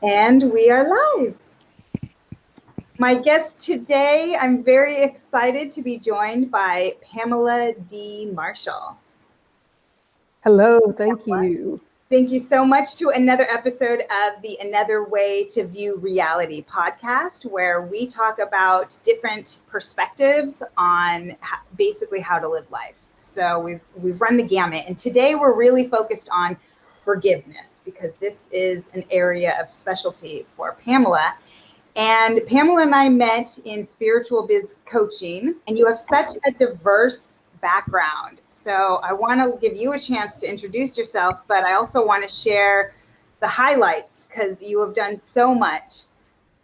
And we are live. My guest today, I'm very excited to be joined by Pamela D. Marshall. Hello, thank you. Thank you so much to another episode of the Another Way to View Reality podcast, where we talk about different perspectives on basically how to live life. So we've run the gamut, and today we're really focused on forgiveness because this is an area of specialty for Pamela. And Pamela and I met in spiritual biz coaching, and you have such a diverse background. So I want to give you a chance to introduce yourself, but I also want to share the highlights because you have done so much.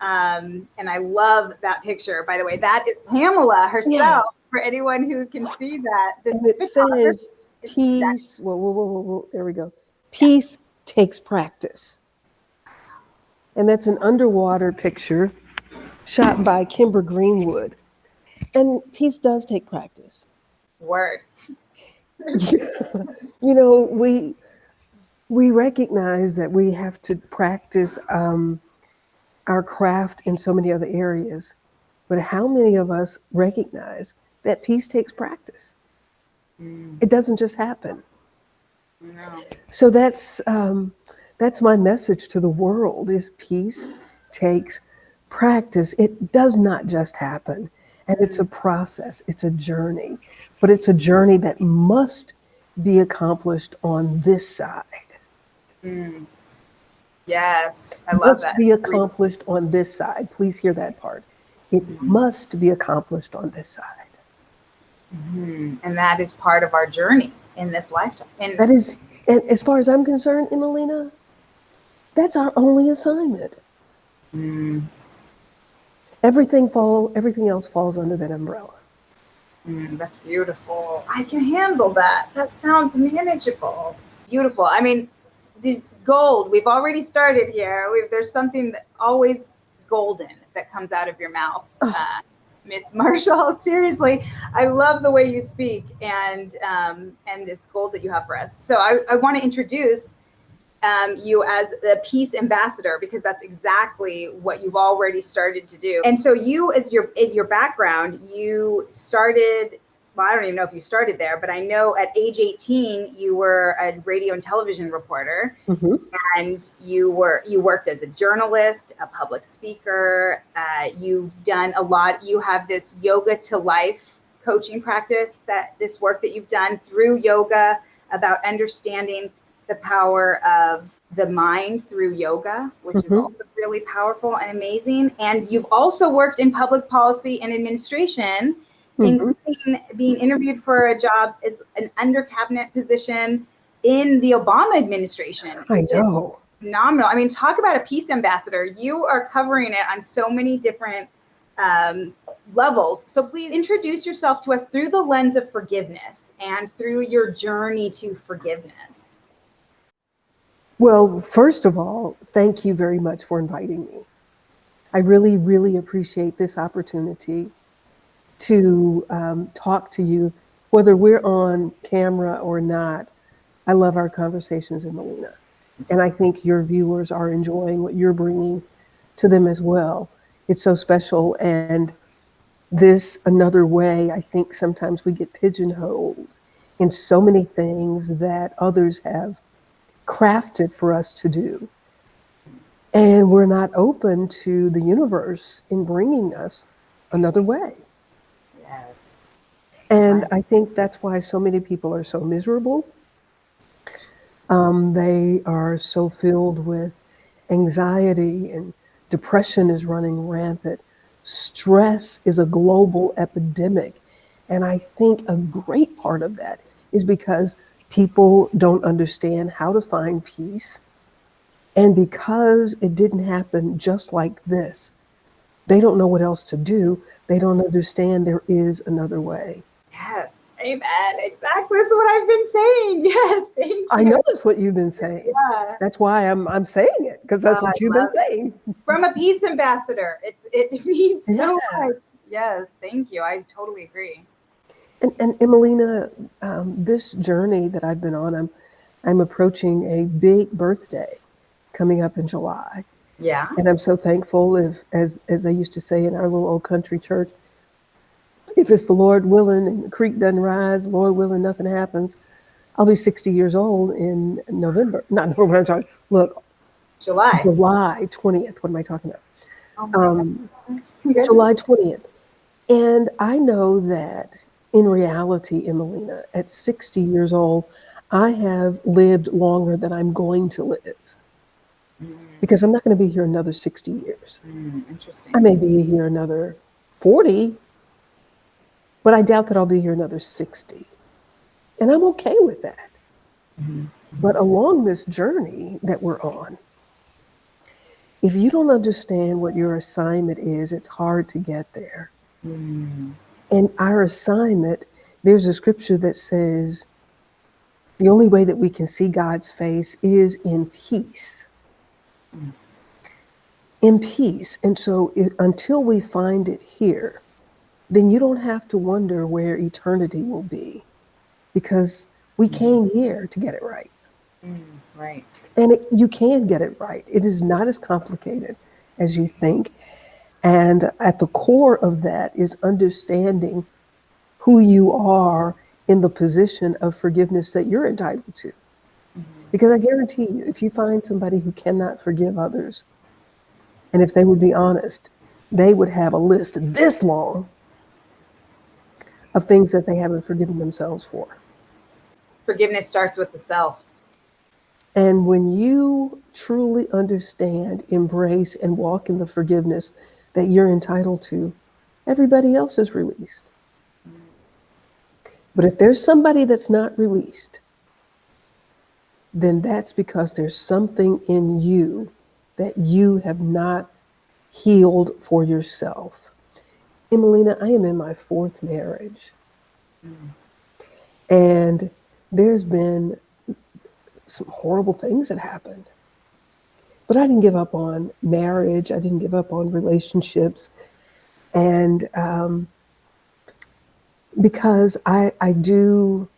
And I love that picture, by the way. That is Pamela herself, for anyone who can see that. And it says peace. Whoa, there we go. Peace takes practice. And that's an underwater picture shot by Kimber Greenwood. And peace does take practice. Word. You know, we recognize that we have to practice our craft in so many other areas. But how many of us recognize that peace takes practice? It doesn't just happen. No. So that's my message to the world: is peace takes practice. It does not just happen, and it's a process. It's a journey, but it's a journey that must be accomplished on this side. Yes, I love Must that. be accomplished on this side. Please hear that part. It must be accomplished on this side. And that is part of our journey in this lifetime. And That is, and as far as I'm concerned, Emileena, that's our only assignment. Everything else falls under that umbrella. That's beautiful. I can handle that. That sounds manageable. Beautiful. I mean, this gold, we've already started here. There's something that always golden that comes out of your mouth. Miss Marshall, seriously, I love the way you speak and this gold that you have for us. So I want to introduce you as the peace ambassador, because that's exactly what you've already started to do. And so you, as your background, you started, well, I don't even know if you started there, but I know at age 18, you were a radio and television reporter. And you worked as a journalist, a public speaker. You've done a lot. You have this yoga to life coaching practice, this work that you've done through yoga about understanding the power of the mind through yoga, which is also really powerful and amazing. And you've also worked in public policy and administration, including being interviewed for a job as an under cabinet position in the Obama administration. I know. Phenomenal. I mean, talk about a peace ambassador. You are covering it on so many different levels. So please introduce yourself to us through the lens of forgiveness and through your journey to forgiveness. Well, first of all, thank you very much for inviting me. I really, really appreciate this opportunity to talk to you, whether we're on camera or not. I love our conversations, Emileena, and I think your viewers are enjoying what you're bringing to them as well. It's so special, and this another way, I think sometimes we get pigeonholed in so many things that others have crafted for us to do, and we're not open to the universe in bringing us another way. And I think that's why so many people are so miserable. They are so filled with anxiety, and depression is running rampant. Stress is a global epidemic. And I think a great part of that is because people don't understand how to find peace. And because it didn't happen just like this, they don't know what else to do. They don't understand there is another way. Yes, amen. Exactly. This is what I've been saying. Yes, thank you. I know that's what you've been saying. Yeah. That's why I'm saying it, because that's what you've been saying. From a peace ambassador, it means so much. Yes, thank you. I totally agree. And Emileena, this journey that I've been on, I'm approaching a big birthday coming up in July. Yeah. And I'm so thankful if, as they used to say in our little old country church, if it's the Lord willing and the creek doesn't rise, Lord willing, nothing happens. I'll be 60 years old in November. Not November, I'm sorry. Look, July. July 20th. What am I talking about? Oh my God. July Congratulations. 20th. And I know that in reality, Emileena, at 60 years old, I have lived longer than I'm going to live because I'm not going to be here another 60 years. I Interesting. may be here another 40, but I doubt that I'll be here another 60. And I'm okay with that. But along this journey that we're on, if you don't understand what your assignment is, it's hard to get there. And our assignment, there's a scripture that says, the only way that we can see God's face is in peace. In peace. And so until we find it here, then you don't have to wonder where eternity will be because we came here to get it right. Right. And you can get it right. It is not as complicated as you think. And at the core of that is understanding who you are in the position of forgiveness that you're entitled to. Because I guarantee you, if you find somebody who cannot forgive others, and if they would be honest, they would have a list this long of things that they haven't forgiven themselves for. Forgiveness starts with the self. And when you truly understand, embrace, and walk in the forgiveness that you're entitled to, everybody else is released. But if there's somebody that's not released, then that's because there's something in you that you have not healed for yourself. Emileena, I am in my 4th marriage. And there's been some horrible things that happened. But I didn't give up on marriage. I didn't give up on relationships. And because I do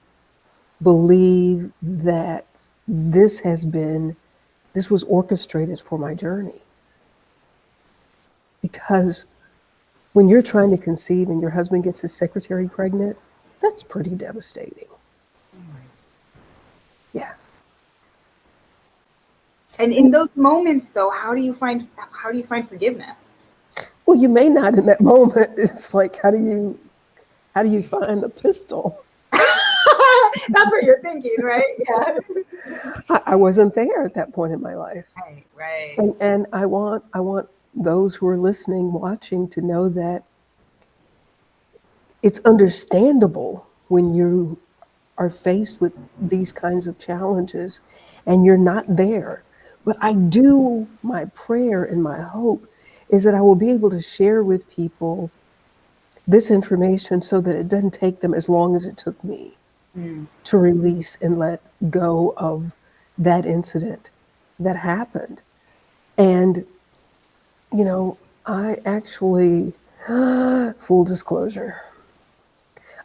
believe that this was orchestrated for my journey. Because when you're trying to conceive and your husband gets his secretary pregnant, that's pretty devastating. Yeah. And in those moments, though, how do you find forgiveness? Well, you may not in that moment. It's like, how do you find the pistol? That's what you're thinking, right? Yeah. I wasn't there at that point in my life. Right. And I want those who are listening, watching to know that it's understandable when you are faced with these kinds of challenges and you're not there. But my prayer and my hope is that I will be able to share with people this information so that it doesn't take them as long as it took me to release and let go of that incident that happened. And, I actually, full disclosure,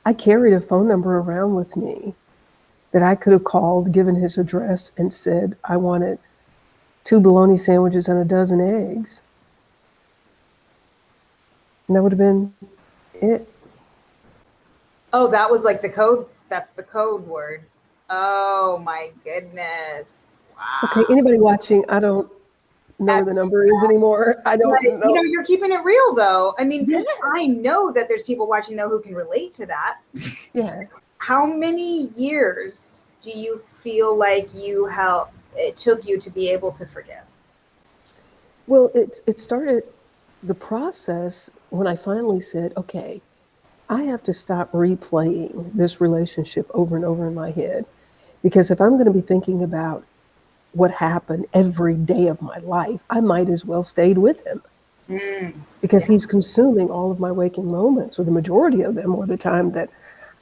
I carried a phone number around with me that I could have called, given his address, and said, I wanted 2 bologna sandwiches and a dozen eggs. And that would have been it. Oh, that was like the code. That's the code word. Oh my goodness. Wow. Okay, anybody watching, I don't know where the number is anymore. I don't know. You're keeping it real, though. I mean, because Yeah. I know that there's people watching, though, who can relate to that. Yeah. How many years do you feel like it took you to be able to forgive? Well, it started the process when I finally said, okay, I have to stop replaying this relationship over and over in my head. Because if I'm going to be thinking about what happened every day of my life, I might as well stayed with him. Because he's consuming all of my waking moments, or the majority of them, or the time that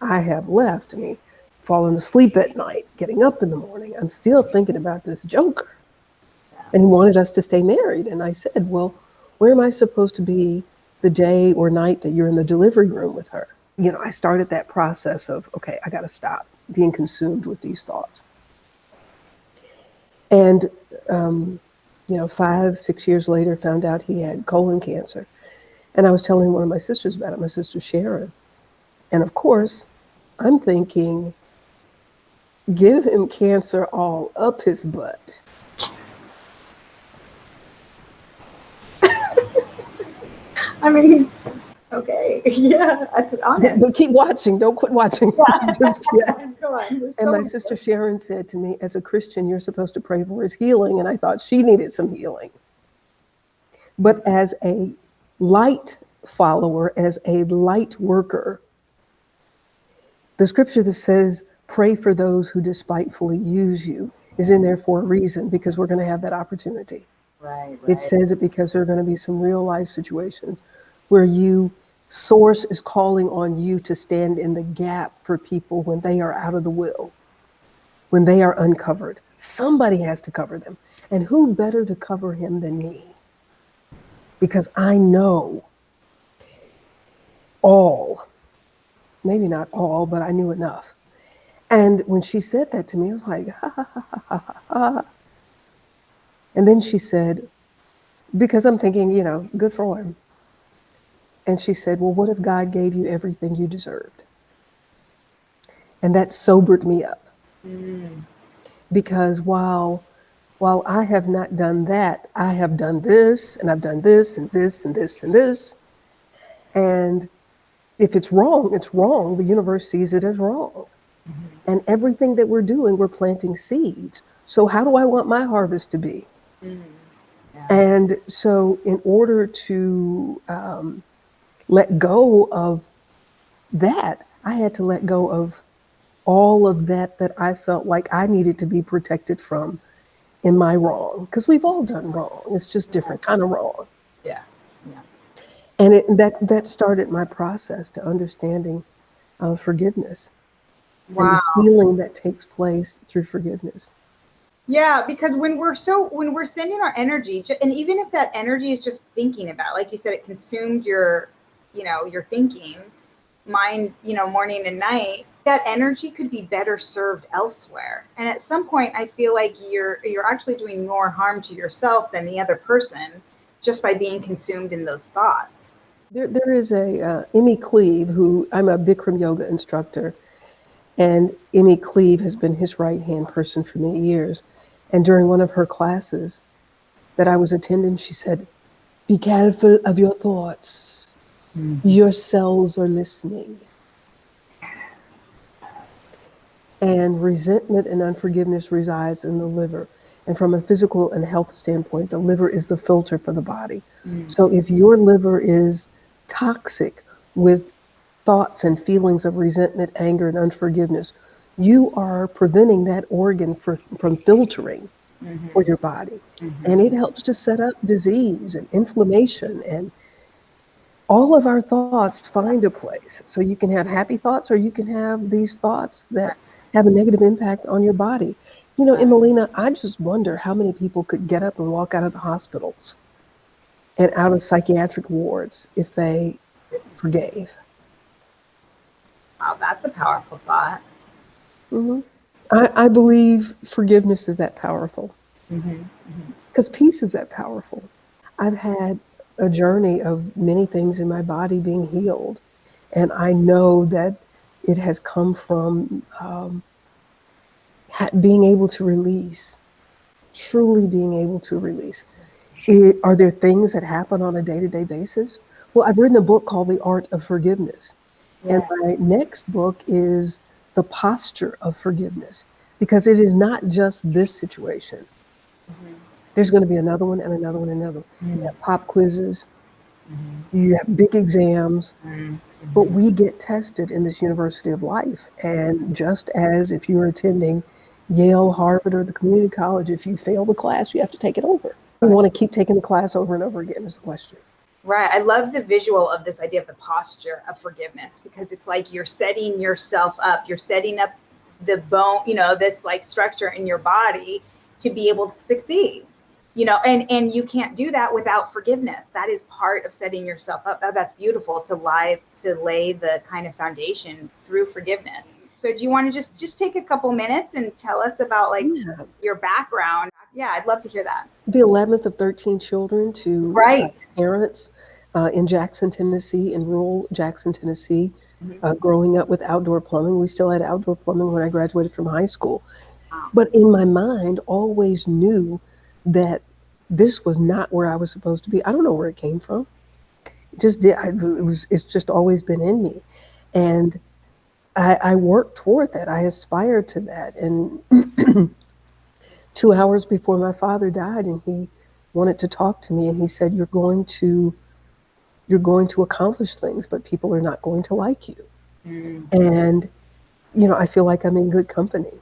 I have left. I mean, falling asleep at night, getting up in the morning, I'm still thinking about this joker. And he wanted us to stay married. And I said, well, where am I supposed to be the day or night that you're in the delivery room with her? I started that process of, okay, I got to stop being consumed with these thoughts. And, 5, 6 years later, found out he had colon cancer. And I was telling one of my sisters about it, my sister Sharon. And of course, I'm thinking, give him cancer all up his butt. I mean, okay. Yeah, that's honest. But keep watching. Don't quit watching. Yeah. Just, yeah. Go on. And my sister Sharon said to me, as a Christian, you're supposed to pray for his healing. And I thought she needed some healing. But as a light follower, as a light worker, the scripture that says, pray for those who despitefully use you is in there for a reason, because we're going to have that opportunity. Right. It says it because there are going to be some real life situations where source is calling on you to stand in the gap for people when they are out of the will, when they are uncovered. Somebody has to cover them. And who better to cover him than me? Because I know all, maybe not all, but I knew enough. And when she said that to me, I was like, ha, ha, ha, ha, ha, ha. And then she said, because I'm thinking, good for him. And she said, well, what if God gave you everything you deserved? And that sobered me up. Because while I have not done that, I have done this, and I've done this, and this, and this, and this. And if it's wrong, it's wrong. The universe sees it as wrong. And everything that we're doing, we're planting seeds. So how do I want my harvest to be? Yeah. And so in order to let go of that, I had to let go of all of that I felt like I needed to be protected from in my wrong. Because we've all done wrong. It's just different kind of wrong. Yeah. And that started my process to understanding forgiveness. Wow. And the healing that takes place through forgiveness. Yeah, because when we're sending our energy, and even if that energy is just thinking about, like you said, it consumed your thinking mind, morning and night, that energy could be better served elsewhere. And at some point, I feel like you're actually doing more harm to yourself than the other person just by being consumed in those thoughts. There is a Emmy Cleave, who I'm a Bikram yoga instructor. And Emmy Cleave has been his right-hand person for many years. And during one of her classes that I was attending, she said, be careful of your thoughts. Your cells are listening. And resentment and unforgiveness resides in the liver. And from a physical and health standpoint, the liver is the filter for the body. So if your liver is toxic with thoughts and feelings of resentment, anger, and unforgiveness, you are preventing that organ from filtering for your body. And it helps to set up disease and inflammation, and all of our thoughts find a place. So you can have happy thoughts, or you can have these thoughts that have a negative impact on your body. Emileena, I just wonder how many people could get up and walk out of the hospitals and out of psychiatric wards if they forgave. Wow, that's a powerful thought. I believe forgiveness is that powerful, because peace is that powerful. I've had a journey of many things in my body being healed, and I know that it has come from being able to release, truly being able to release. Are there things that happen on a day-to-day basis? Well, I've written a book called The Art of Forgiveness. And my next book is The Posture of Forgiveness, because it is not just this situation. There's going to be another one and another one and another. You have pop quizzes, you have big exams, but we get tested in this university of life. And just as if you're attending Yale, Harvard, or the community college, if you fail the class, you have to take it over. We want to keep taking the class over and over again is the question. Right. I love the visual of this idea of the posture of forgiveness, because it's like you're setting yourself up, you're setting up the bone, this like structure in your body to be able to succeed, and you can't do that without forgiveness. That is part of setting yourself up. That's beautiful to lay the kind of foundation through forgiveness. So do you want to just take a couple minutes and tell us about your background? Yeah, I'd love to hear that. the 11th of 13 children to Right. parents in Jackson, Tennessee, in rural Jackson, Tennessee, Mhm. growing up with outdoor plumbing. We still had outdoor plumbing when I graduated from high school. Wow. But in my mind, always knew that this was not where I was supposed to be. I don't know where it came from. Just did. It's just always been in me, and I worked toward that. I aspired to that. And 2 hours before my father died, and he wanted to talk to me, and he said, "You're going to accomplish things, but people are not going to like you." Mm. And I feel like I'm in good company.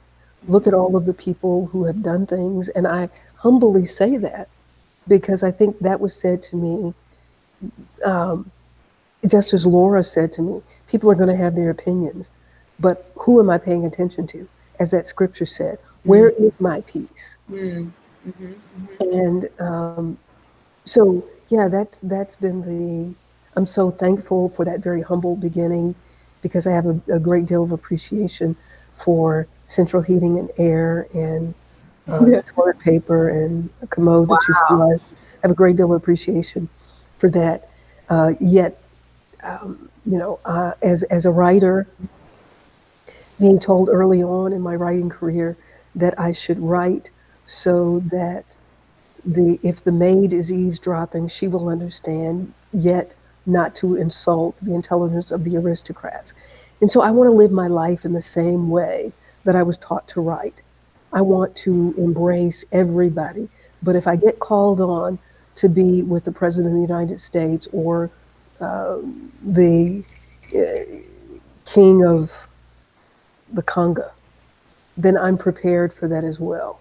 Look at all of the people who have done things, and I humbly say that because I think that was said to me, um, just as Laura said to me, people are going to have their opinions, but who am I paying attention to? As that scripture said, where Mm. is my peace? Mm. Mhm. Mhm. And so, yeah, that's been the. I'm so thankful for that very humble beginning, because I have a great deal of appreciation for central heating and air and toilet paper and a commode that you Wow. flush. I have a great deal of appreciation for that. Yet, as a writer, being told early on in my writing career that I should write so that if the maid is eavesdropping, she will understand, yet not to insult the intelligence of the aristocrats. And so I want to live my life in the same way that I was taught to write. I want to embrace everybody. But if I get called on to be with the President of the United States or the King of the Congo, then I'm prepared for that as well.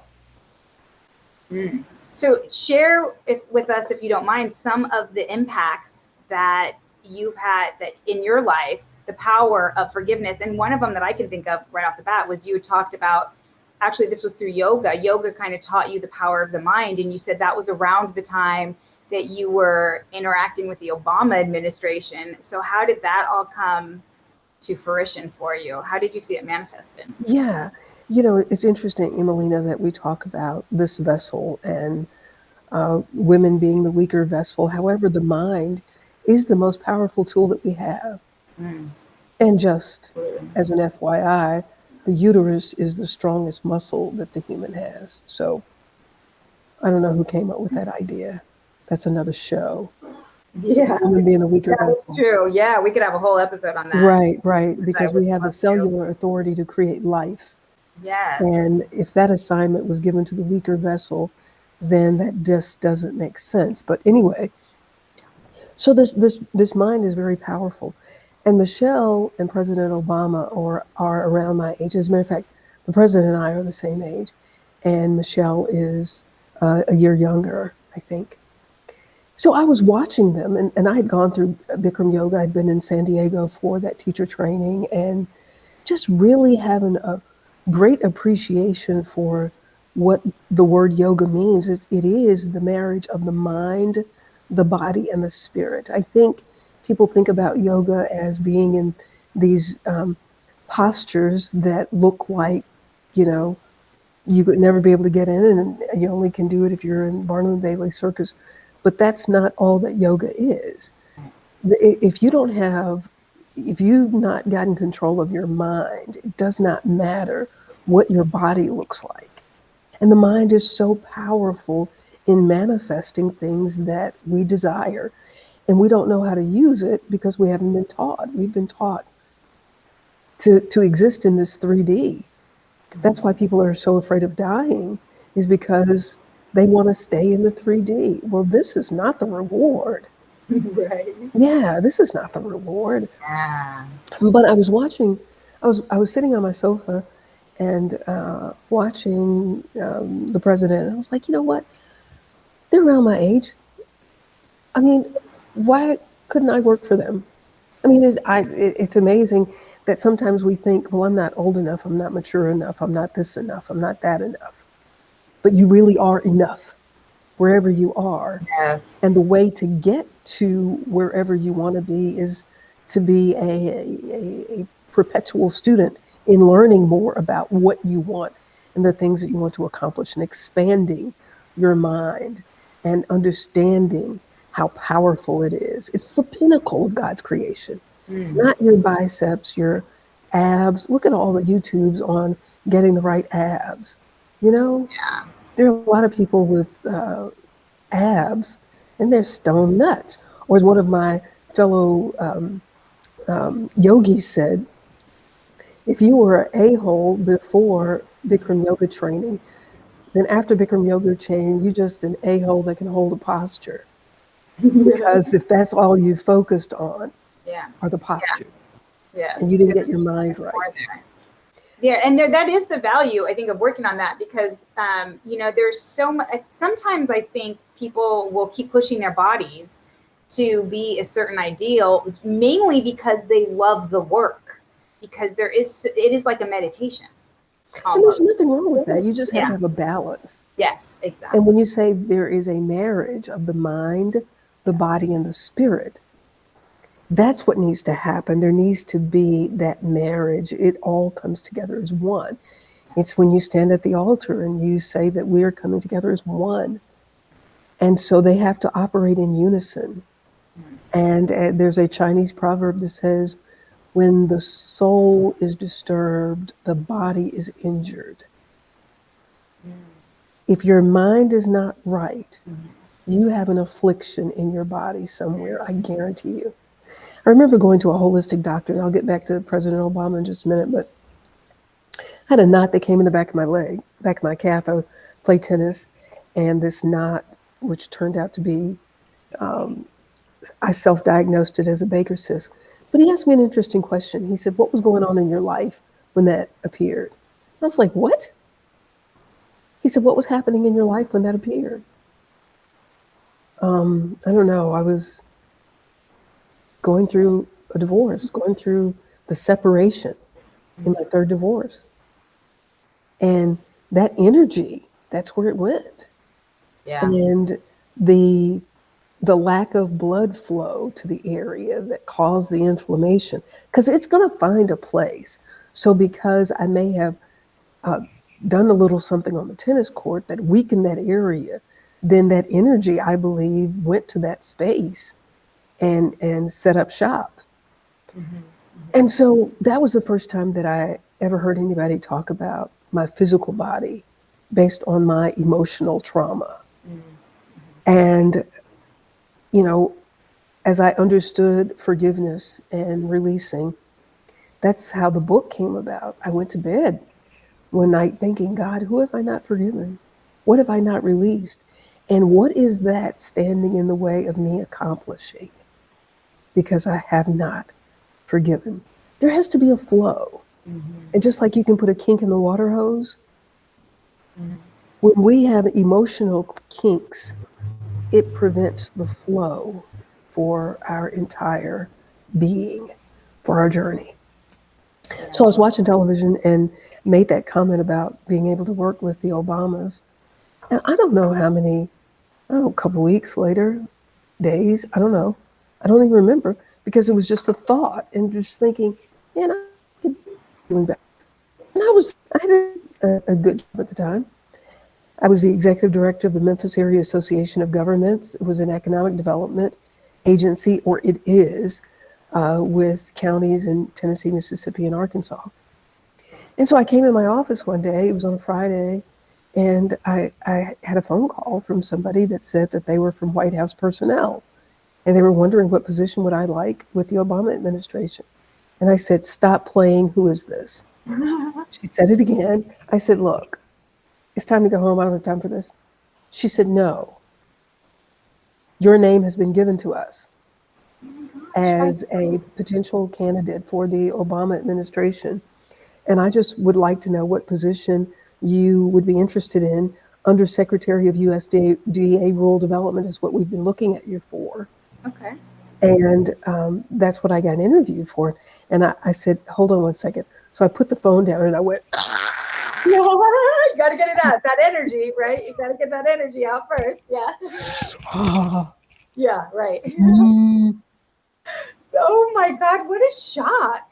Mm. So share with us, if you don't mind, some of the impacts that you've had that in your life, the power of forgiveness. And one of them that I can think of right off the bat was you talked about, actually, this was through yoga. Yoga kind of taught you the power of the mind. And you said that was around the time that you were interacting with the Obama administration. So how did that all come to fruition for you? How did you see it manifested? Yeah. It's interesting, Emileena, that we talk about this vessel and women being the weaker vessel. However, the mind is the most powerful tool that we have. Mm. And just as an FYI, the uterus is the strongest muscle that the human has. So I don't know who came up with that idea. That's another show. Yeah, Women being the weaker that is vessel. true. Yeah, we could have a whole episode on that. Right, right. Which I Because would we have the love to. cellular authority to create life. Yes. And if that assignment was given to the weaker vessel, then that just doesn't make sense. But anyway, so this mind is very powerful. And Michelle and President Obama are around my age. As a matter of fact, the president and I are the same age, and Michelle is a year younger, I think. So I was watching them, and I had gone through Bikram yoga. I'd been in San Diego for that teacher training, and just really having a great appreciation for what the word yoga means. It is the marriage of the mind, the body, and the spirit. I think people think about yoga as being in these postures that look like, you know, you could never be able to get in, and you only can do it if you're in Barnum and Bailey Circus. But that's not all that yoga is. If you don't have, if you've not gotten control of your mind, it does not matter what your body looks like. And the mind is so powerful in manifesting things that we desire. And we don't know how to use it because we haven't been taught. We've been taught to exist in this 3D. That's why people are so afraid of dying, is because they want to stay in the 3D. Well, this is not the reward. Right. Yeah, this is not the reward. Yeah. But I was watching, I was sitting on my sofa and watching the president. And I was like, you know what? They're around my age. I mean, why couldn't I work for them? I mean, it's amazing that sometimes we think, well, I'm not old enough, I'm not mature enough, I'm not this enough, I'm not that enough. But you really are enough wherever you are. Yes. And the way to get to wherever you want to be is to be a perpetual student in learning more about what you want and the things that you want to accomplish and expanding your mind and understanding how powerful it is. It's the pinnacle of God's creation, not your biceps, your abs. Look at all the YouTubes on getting the right abs. You know, Yeah. there are a lot of people with abs and they're stone nuts. Or as one of my fellow yogis said, if you were an a-hole before Bikram yoga training, then after Bikram yoga training, you're just an a-hole that can hold a posture. Because if that's all you focused on Yeah. are the Yeah. posture and you Yes. didn't There's get your mind something right. more there. Yeah, and that is the value, I think, of working on that, because there's so much. Sometimes I think people will keep pushing their bodies to be a certain ideal, mainly because they love the work, because it is like a meditation And there's almost. nothing wrong with that. You just have to Yeah. have a balance. Yes, And exactly. when you say there is a marriage of the mind, the body, and the spirit, that's what needs to happen. There needs to be that marriage. It all comes together as one. It's when you stand at the altar and you say that we are coming together as one. And so they have to operate in unison. And there's a Chinese proverb that says, when the soul is disturbed, the body is injured. If your mind is not right, you have an affliction in your body somewhere, I guarantee you. I remember going to a holistic doctor, and I'll get back to President Obama in just a minute, but I had a knot that came in the back of my leg, back of my calf. I played tennis, and this knot, which turned out to be, I self-diagnosed it as a Baker's cyst. But he asked me an interesting question. He said, what was going on in your life when that appeared? I was like, what? He said, what was happening in your life when that appeared? I don't know. I was going through a divorce, going through the separation in my third divorce. And that energy, that's where it went. Yeah. And the lack of blood flow to the area that caused the inflammation, because it's going to find a place. So because I may have done a little something on the tennis court that weakened that area, then that energy, I believe, went to that space and set up shop. And so that was the first time that I ever heard anybody talk about my physical body based on my emotional trauma. And, you know, as I understood forgiveness and releasing, that's how the book came about. I went to bed one night thinking, God, who have I not forgiven? What have I not released? And what is that standing in the way of me accomplishing? Because I have not forgiven. There has to be a flow. And just like you can put a kink in the water hose, when we have emotional kinks, it prevents the flow for our entire being, for our journey. So I was watching television and made that comment about being able to work with the Obamas. And I don't know how many, I don't know, a couple weeks later, days, I don't know. I don't even remember because it was just a thought and just thinking, man, I could be doing better. And I had a good job at the time. I was the executive director of the Memphis Area Association of Governments. It was an economic development agency, or it is, with counties in Tennessee, Mississippi, and Arkansas. And so I came in my office one day, it was on a Friday, and I had a phone call from somebody that said that they were from White House personnel. And they were wondering what position would I like with the Obama administration. And I said, stop playing, who is this? She said it again. I said, look, it's time to go home. I don't have time for this. She said, no, your name has been given to us as a potential candidate for the Obama administration. And I just would like to know what position you would be interested in. Undersecretary of USDA Rural Development is what we've been looking at you for. Okay. And that's what I got interviewed for. And I said, hold on one second. So I put the phone down and I went, You got to get it out. That energy, right? You got to get that energy out first. Yeah. ah, Yeah, right. mm. Oh my God, what a shock.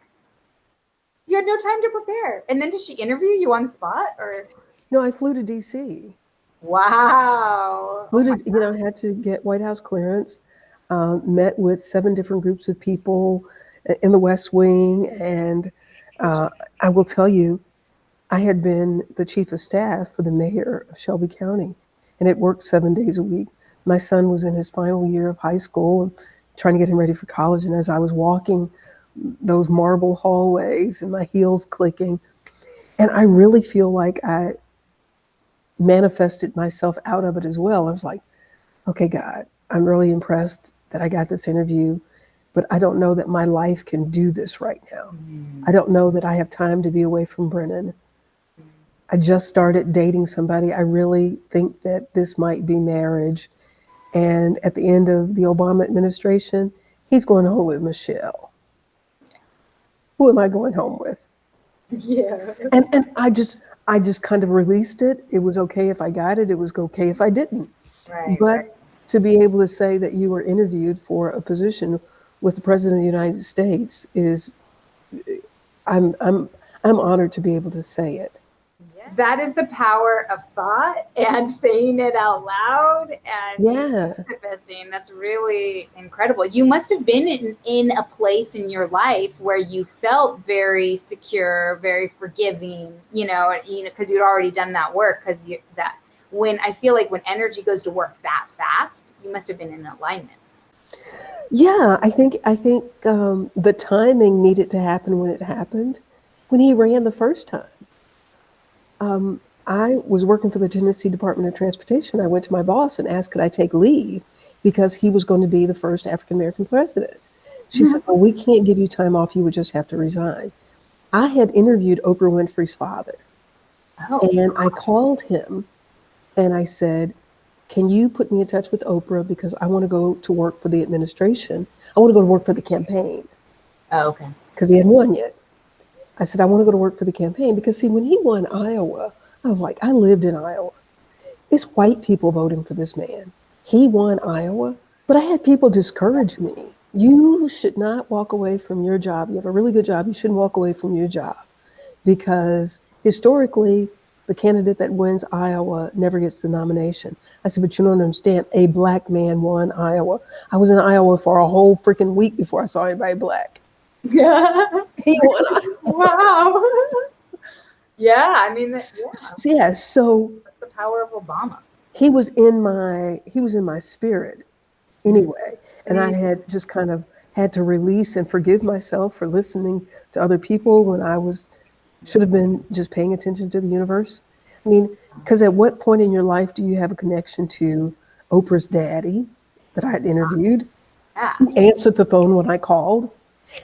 You had no time to prepare. And then did she interview you on the spot or? No, I flew to DC. Wow. Oh my Included, I had to get White House clearance, met with 7 different groups of people in the West Wing. And I will tell you, I had been the chief of staff for the mayor of Shelby County, and it worked 7 days a week. My son was in his final year of high school and trying to get him ready for college. And as I was walking those marble hallways and my heels clicking, and I really feel like I manifested myself out of it as well. I was like, okay, God, I'm really impressed that I got this interview, but I don't know that my life can do this right now. I don't know that I have time to be away from Brennan. I just started dating somebody. I really think that this might be marriage. And at the end of the Obama administration, he's going home with Michelle. Who am I going home with? Yeah. And I just kind of released it. It was okay if I got it. It was okay if I didn't. Right. But to be able to say that you were interviewed for a position with the President of the United States is, I'm honored to be able to say it. That is the power of thought and saying it out loud and Yeah. manifesting. That's really incredible. You must have been in a place in your life where you felt very secure, very forgiving, because you'd already done that work. When I feel like when energy goes to work that fast, you must have been in alignment. Yeah, I think the timing needed to happen when it happened, when he ran the first time. I was working for the Tennessee Department of Transportation. I went to my boss and asked, could I take leave because he was going to be the first African American president. She said, well, we can't give you time off. You would just have to resign. I had interviewed Oprah Winfrey's father, and I called him and I said, can you put me in touch with Oprah because I want to go to work for the administration. I want to go to work for the campaign. Oh, okay. Because he hadn't won yet. I said, I want to go to work for the campaign because, see, when he won Iowa, I was like, I lived in Iowa. It's white people voting for this man. He won Iowa, but I had people discourage me. You should not walk away from your job. You have a really good job. You shouldn't walk away from your job because historically, the candidate that wins Iowa never gets the nomination. I said, but you don't understand. A black man won Iowa. I was in Iowa for a whole freaking week before I saw anybody black. Yeah. He won Iowa. Wow. Yeah, I mean, Yeah. So that's the power of Obama. he was in my spirit anyway. And I had just kind of had to release and forgive myself for listening to other people when I should have been just paying attention to the universe. I mean, because at what point in your life do you have a connection to Oprah's daddy that I had interviewed? Yeah. He answered the phone when I called,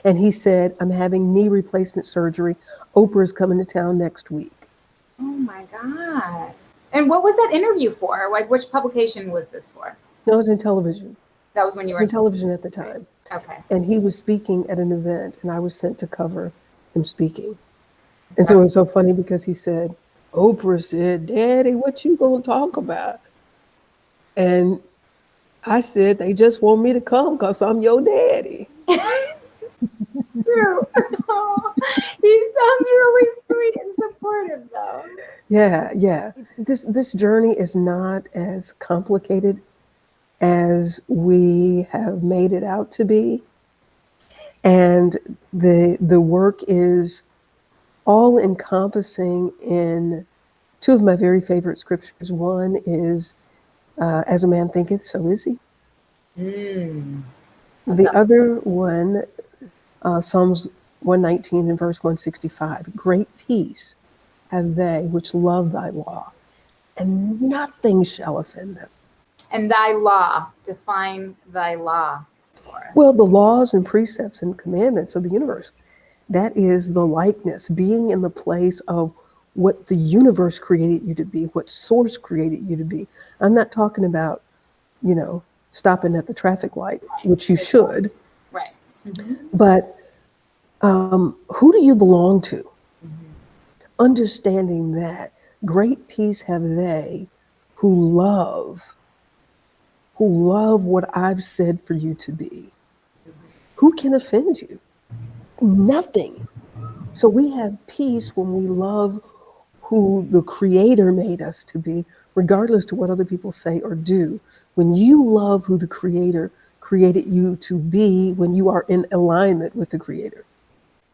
and he said, I'm having knee replacement surgery. Oprah's coming to town next week. Oh my God. And what was that interview for? Like, which publication was this for? No, it was in television. That was when you were in television at the time. Okay. And he was speaking at an event, and I was sent to cover him speaking. And so it was so funny because he said, Oprah said, Daddy, what you gonna talk about? And I said, they just want me to come because I'm your daddy. True. Oh, he sounds really sweet and supportive, though. Yeah. This journey is not as complicated as we have made it out to be. And the work is all encompassing in 2 of my very favorite scriptures. One is, as a man thinketh, so is he. The other one, Psalms 119 and verse 165, great peace have they which love thy law, and nothing shall offend them. And thy law, define thy law for us. Well, the laws and precepts and commandments of the universe, that is the likeness, being in the place of what the universe created you to be, what source created you to be. I'm not talking about, stopping at the traffic light, which you should. Right. Mm-hmm. But who do you belong to? Mm-hmm. Understanding that great peace have they who love what I've said for you to be. Who can offend you? Nothing. So we have peace when we love who the Creator made us to be, regardless to what other people say or do. When you love who the Creator created you to be, when you are in alignment with the Creator.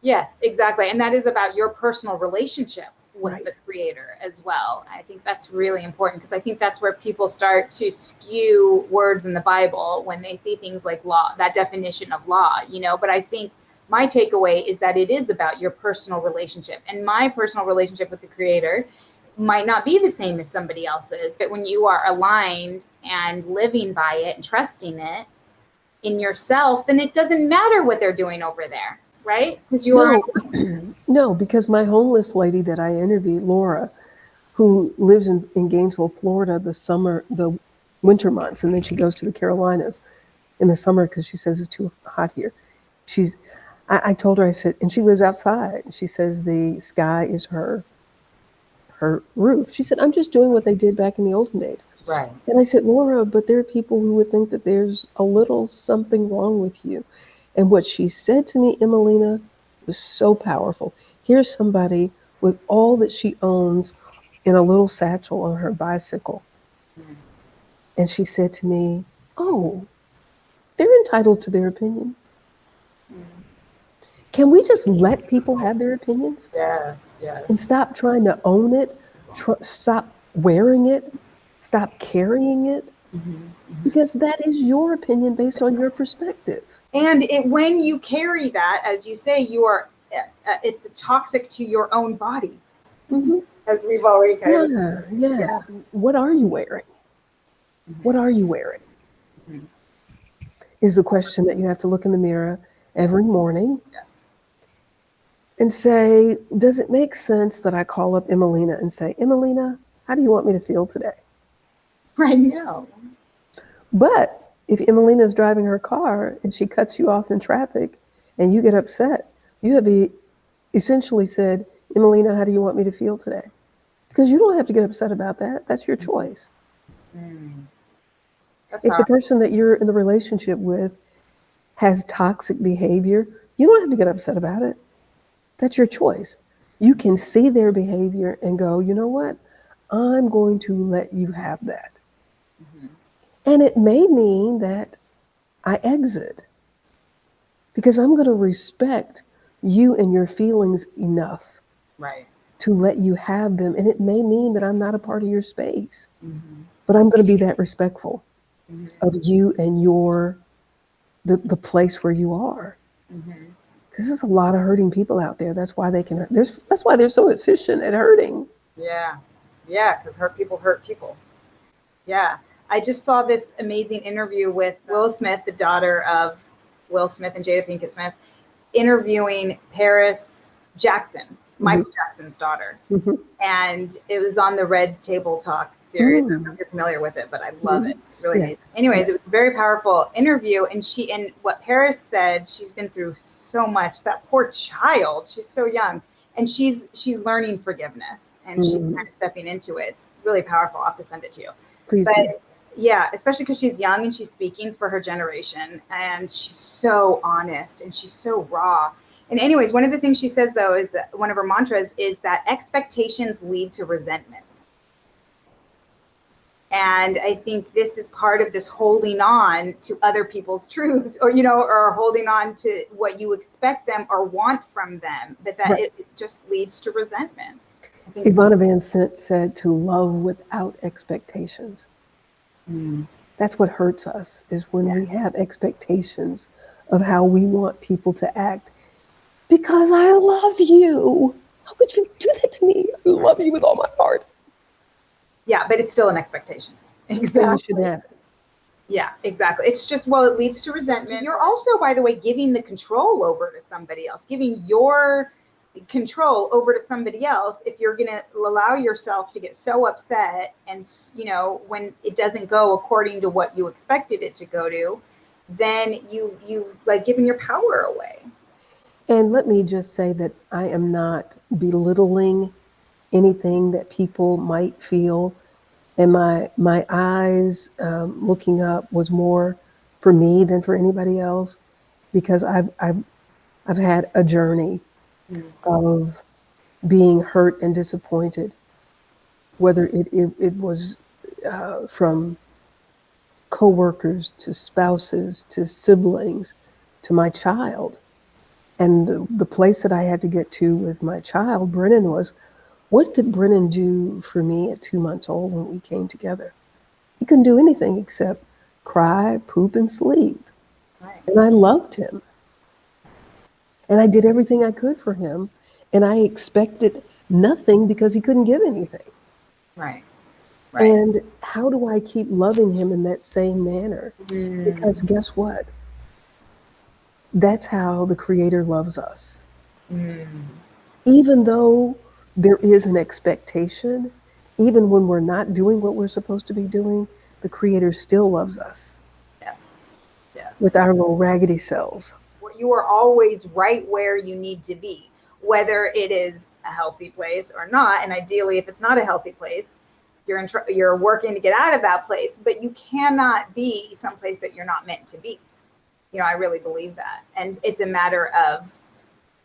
Yes, exactly. And that is about your personal relationship with Right. the Creator as well. I think that's really important, because I think that's where people start to skew words in the Bible when they see things like law, that definition of law, but I think my takeaway is that it is about your personal relationship, and my personal relationship with the Creator might not be the same as somebody else's, but when you are aligned and living by it and trusting it in yourself, then it doesn't matter what they're doing over there. Right? Because you are. No, because my homeless lady that I interviewed, Laura, who lives in Gainesville, Florida, the winter months, and then she goes to the Carolinas in the summer because she says it's too hot here. I told her, I said, and she lives outside. She says the sky is her roof. She said, I'm just doing what they did back in the olden days. Right. And I said, Laura, but there are people who would think that there's a little something wrong with you. And what she said to me, Emileena, was so powerful. Here's somebody with all that she owns in a little satchel on her bicycle. Mm. And she said to me, oh, they're entitled to their opinion. Mm. Can we just let people have their opinions? Yes, And stop trying to own it, stop wearing it, stop carrying it? Because that is your opinion based on your perspective. And when you carry that, as you say, you are, it's toxic to your own body. Mm-hmm. As we've already kind of. Yeah. What are you wearing? What are you wearing? Is the question that you have to look in the mirror every morning. Yes. And say, does it make sense that I call up Emileena and say, Emileena, how do you want me to feel today? I know. But if Emileena is driving her car and she cuts you off in traffic and you get upset, you have essentially said, Emileena, how do you want me to feel today? Because you don't have to get upset about that. That's your choice. If the person that you're in the relationship with has toxic behavior, you don't have to get upset about it. That's your choice. You can see their behavior and go, you know what? I'm going to let you have that. And it may mean that I exit because I'm going to respect you and your feelings enough to let you have them. And it may mean that I'm not a part of your space, but I'm going to be that respectful of you and the place where you are. Because there's a lot of hurting people out there. That's why that's why they're so efficient at hurting. Yeah, because hurt people. Yeah. I just saw this amazing interview with Will Smith, the daughter of Will Smith and Jada Pinkett Smith, interviewing Paris Jackson, Michael Jackson's daughter. And it was on the Red Table Talk series. I don't know if you're familiar with it, but I love it. It's really amazing. Anyways, it was a very powerful interview. And what Paris said, she's been through so much. That poor child, she's so young. And she's learning forgiveness, and she's kind of stepping into it. It's really powerful. I'll have to send it to you. Please do. Yeah, especially because she's young and she's speaking for her generation, and she's so honest and she's so raw. And anyways, one of the things she says, though, is that one of her mantras is that expectations lead to resentment. And I think this is part of this holding on to other people's truths, or holding on to what you expect them or want from them, it just leads to resentment. Ivana Van Sant said to love without expectations. That's what hurts us, is when we have expectations of how we want people to act. Because I love you. How could you do that to me? I love you with all my heart. Yeah, but it's still an expectation. Exactly. And you should have it. Yeah, exactly. It's just, it leads to resentment. You're also, by the way, giving the control over to somebody else, giving your control over to somebody else. If you're going to allow yourself to get so upset and, when it doesn't go according to what you expected it to go to, then you've like given your power away. And let me just say that I am not belittling anything that people might feel. And my eyes looking up was more for me than for anybody else, because I've had a journey of being hurt and disappointed whether it was from coworkers to spouses to siblings to my child. And the place that I had to get to with my child, Brennan, was what could Brennan do for me at 2 months old when we came together? He couldn't do anything except cry, poop, and sleep. Right. And I loved him. And I did everything I could for him. And I expected nothing because he couldn't give anything. Right. Right. And how do I keep loving him in that same manner? Because guess what? That's how the Creator loves us. Even though there is an expectation, even when we're not doing what we're supposed to be doing, the Creator still loves us. Yes. Yes. With our little raggedy selves. You are always right where you need to be, whether it is a healthy place or not. And ideally, if it's not a healthy place, you're working to get out of that place, but you cannot be someplace that you're not meant to be. I really believe that. And it's a matter of,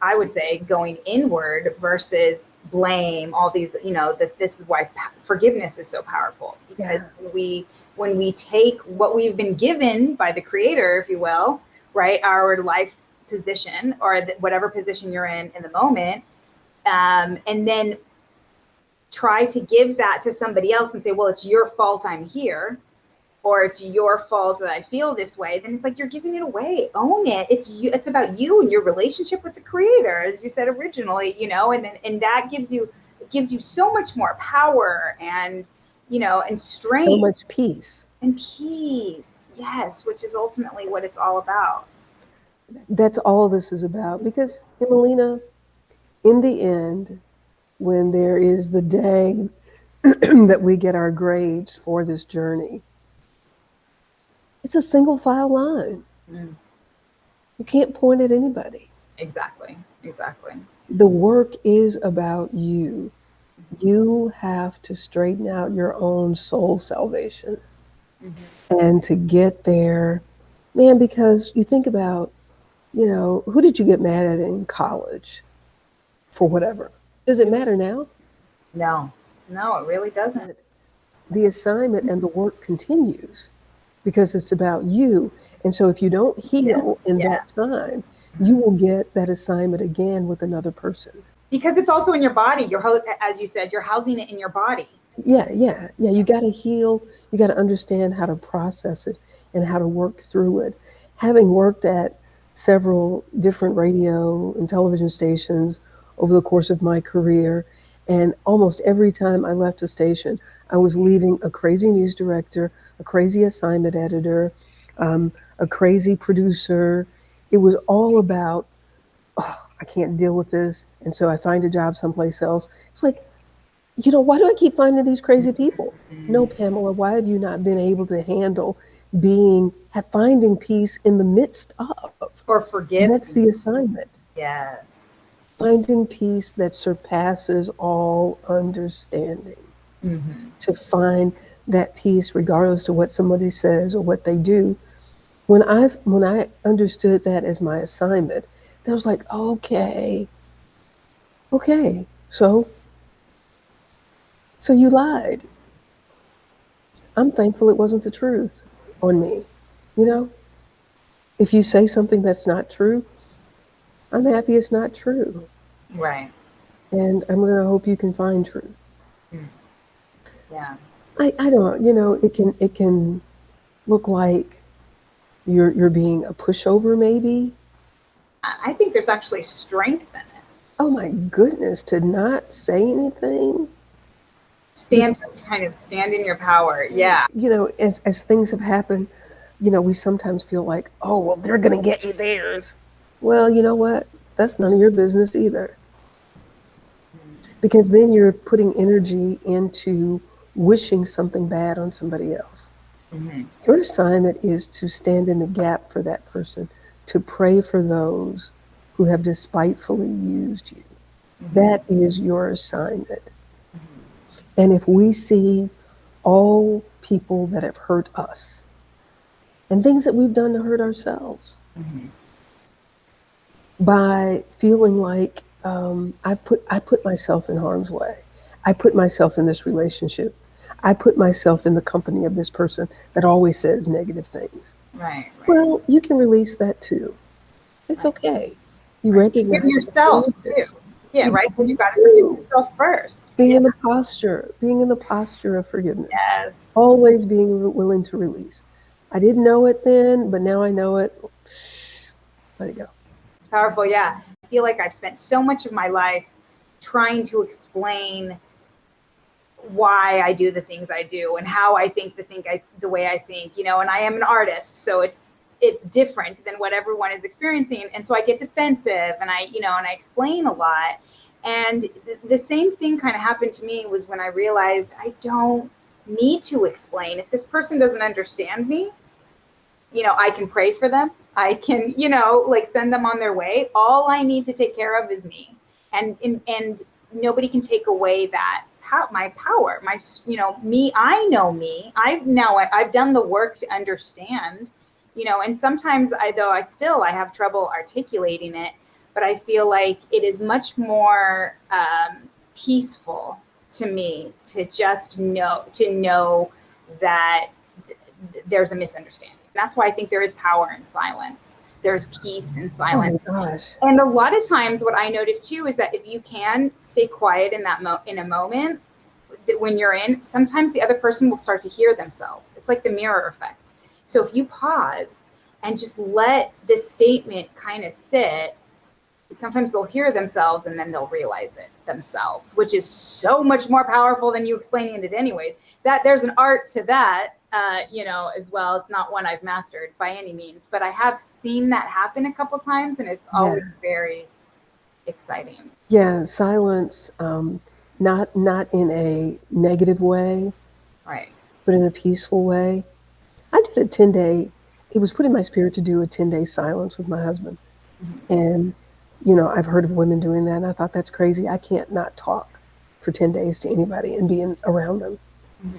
I would say, going inward versus blame, all these, that this is why forgiveness is so powerful. Because when we take what we've been given by the Creator, if you will, right, our life position or whatever position you're in the moment, and then try to give that to somebody else and say, well, it's your fault I'm here, or it's your fault that I feel this way, then it's like you're giving it away. Own it. It's you. It's about you and your relationship with the Creator, as you said originally, and that gives you so much more power and and strength. So much peace. And peace, yes, which is ultimately what it's all about. That's all this is about. Because, Emileena, in the end, when there is the day that we get our grades for this journey, it's a single file line. You can't point at anybody. Exactly. The work is about you. You have to straighten out your own soul salvation. And to get there, man, because you think about, who did you get mad at in college for whatever? Does it matter now? No, it really doesn't. The assignment and the work continues because it's about you. And so if you don't heal in that time, you will get that assignment again with another person. Because it's also in your body. As you said, you're housing it in your body. Yeah. You got to heal. You got to understand how to process it and how to work through it. Having worked at several different radio and television stations over the course of my career, and almost every time I left a station, I was leaving a crazy news director, a crazy assignment editor, a crazy producer. It was all about, I can't deal with this. And so I find a job someplace else. It's like, why do I keep finding these crazy people? No, Pamela, why have you not been able to handle finding peace in the midst of? Or forgive. That's the assignment. Yes. Finding peace that surpasses all understanding. To find that peace regardless to what somebody says or what they do. When I understood that as my assignment, I was like, okay, so you lied. I'm thankful it wasn't the truth on me. If you say something that's not true, I'm happy it's not true. Right. And I'm going to hope you can find truth. Yeah. I don't, it can look like you're being a pushover maybe. I think there's actually strength in it. Oh my goodness, to not say anything. Just kind of stand in your power. Yeah. As things have happened, we sometimes feel like, oh, well, they're going to get you theirs. Well, you know what? That's none of your business either. Because then you're putting energy into wishing something bad on somebody else. Your assignment is to stand in the gap for that person, to pray for those who have despitefully used you. That is your assignment. And if we see all people that have hurt us and things that we've done to hurt ourselves, by feeling like I put myself in harm's way, I put myself in this relationship. I put myself in the company of this person that always says negative things. Right. Well, you can release that too. It's Right. okay. You Right. recognize Forgive yourself it. too. Yeah, right. Because you You got to forgive do. yourself first. Being Yeah. in the posture of forgiveness. Yes. Always being willing to release. I didn't know it then, but now I know it. Let it go. It's powerful. Yeah. I feel like I've spent so much of my life trying to explain why I do the things I do and how I think the way I think, and I am an artist, so it's different than what everyone is experiencing. And so I get defensive and I explain a lot. And the same thing kind of happened to me was when I realized I don't need to explain. If this person doesn't understand me, I can pray for them. I can, like send them on their way. All I need to take care of is me. And nobody can take away that my power, me. I know me. I've done the work to understand, and sometimes I have trouble articulating it, but I feel like it is much more peaceful to me to just know that there's a misunderstanding. That's why I think there is power in silence. There's peace in silence. Oh my gosh. And a lot of times what I notice too is that if you can stay quiet in in a moment that when you're in, sometimes the other person will start to hear themselves. It's like the mirror effect. So if you pause and just let this statement kind of sit, sometimes they'll hear themselves and then they'll realize it themselves, which is so much more powerful than you explaining it anyways. That there's an art to that, as well. It's not one I've mastered by any means, but I have seen that happen a couple times, and it's always very exciting. Yeah, silence, not in a negative way, Right. but in a peaceful way. I did a 10-day, it was put in my spirit to do a 10-day silence with my husband. Mm-hmm. And, I've heard of women doing that, and I thought that's crazy. I can't not talk for 10 days to anybody and be around them. Mm-hmm.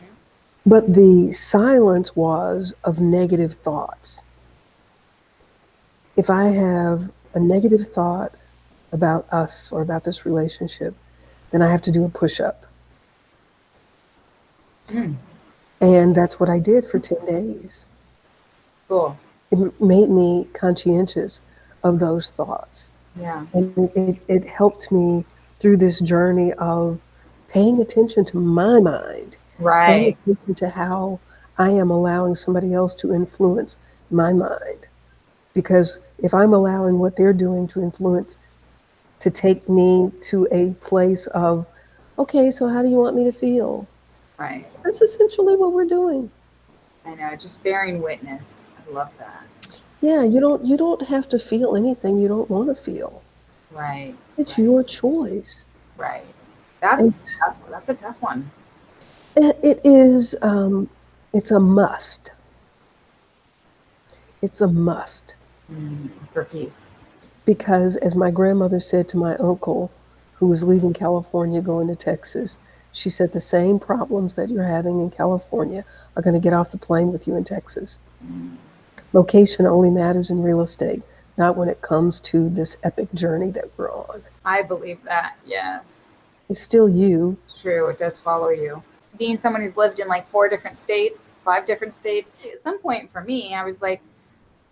But the silence was of negative thoughts. If I have a negative thought about us or about this relationship, then I have to do a push-up. And that's what I did for 10 days. Cool. It made me conscientious of those thoughts. Yeah. And it helped me through this journey of paying attention to my mind, paying Right. attention to how I am allowing somebody else to influence my mind. Because if I'm allowing what they're doing to take me to a place of, okay, so how do you want me to feel? Right. That's essentially what we're doing. I know, just bearing witness. I love that. Yeah, you don't have to feel anything you don't want to feel. Right. It's Right. your choice. Right. And That's a tough one. it is, it's a must. It's a must. For peace. Because as my grandmother said to my uncle, who was leaving California going to Texas, she said the same problems that you're having in California are going to get off the plane with you in Texas. Location only matters in real estate, not when it comes to this epic journey that we're on. I believe that. Yes. It's still you. It's true. It does follow you. Being someone who's lived in like 5 different states, at some point for me, I was like,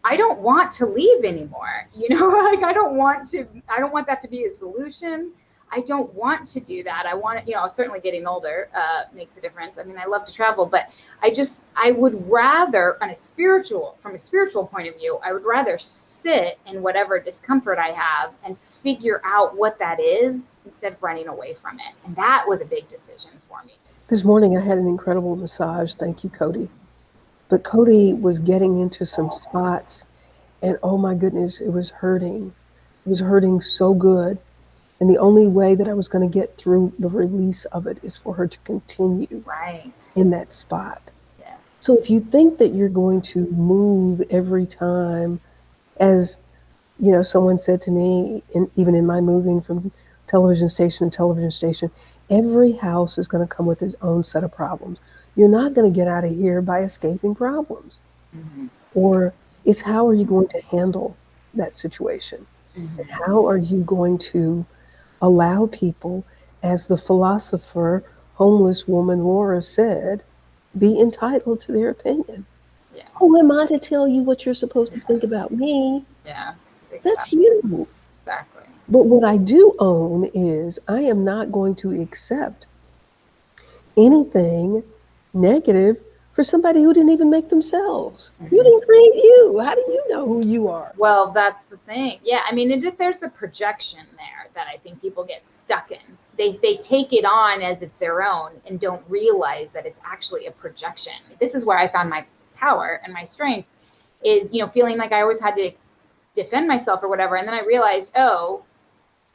I don't want to leave anymore. Like I don't want that to be a solution. I don't want to do that. I want to, certainly getting older makes a difference. I mean, I love to travel, but I would rather from a spiritual point of view, I would rather sit in whatever discomfort I have and figure out what that is instead of running away from it. And that was a big decision for me. This morning I had an incredible massage. Thank you, Cody. But Cody was getting into some spots, and oh my goodness, it was hurting. It was hurting so good. And the only way that I was going to get through the release of it is for her to continue in that spot. Yeah. So if you think that you're going to move every time, as someone said to me, even in my moving from television station to television station, every house is going to come with its own set of problems. You're not going to get out of here by escaping problems. Mm-hmm. Or it's how are you going to handle that situation? Mm-hmm. And how are you going to allow people as the philosopher, homeless woman Laura said, be entitled to their opinion. Yeah. Who am I to tell you what you're supposed to think about me? Yes. That's Exactly. you. Exactly. But what I do own is I am not going to accept anything negative for somebody who didn't even make themselves. You Mhm. didn't create you. How do you know who you are? Well, that's the thing. Yeah, I mean, there's the projection there that I think people get stuck in. They take it on as it's their own and don't realize that it's actually a projection. This is where I found my power and my strength is, feeling like I always had to defend myself or whatever. And then I realized, oh,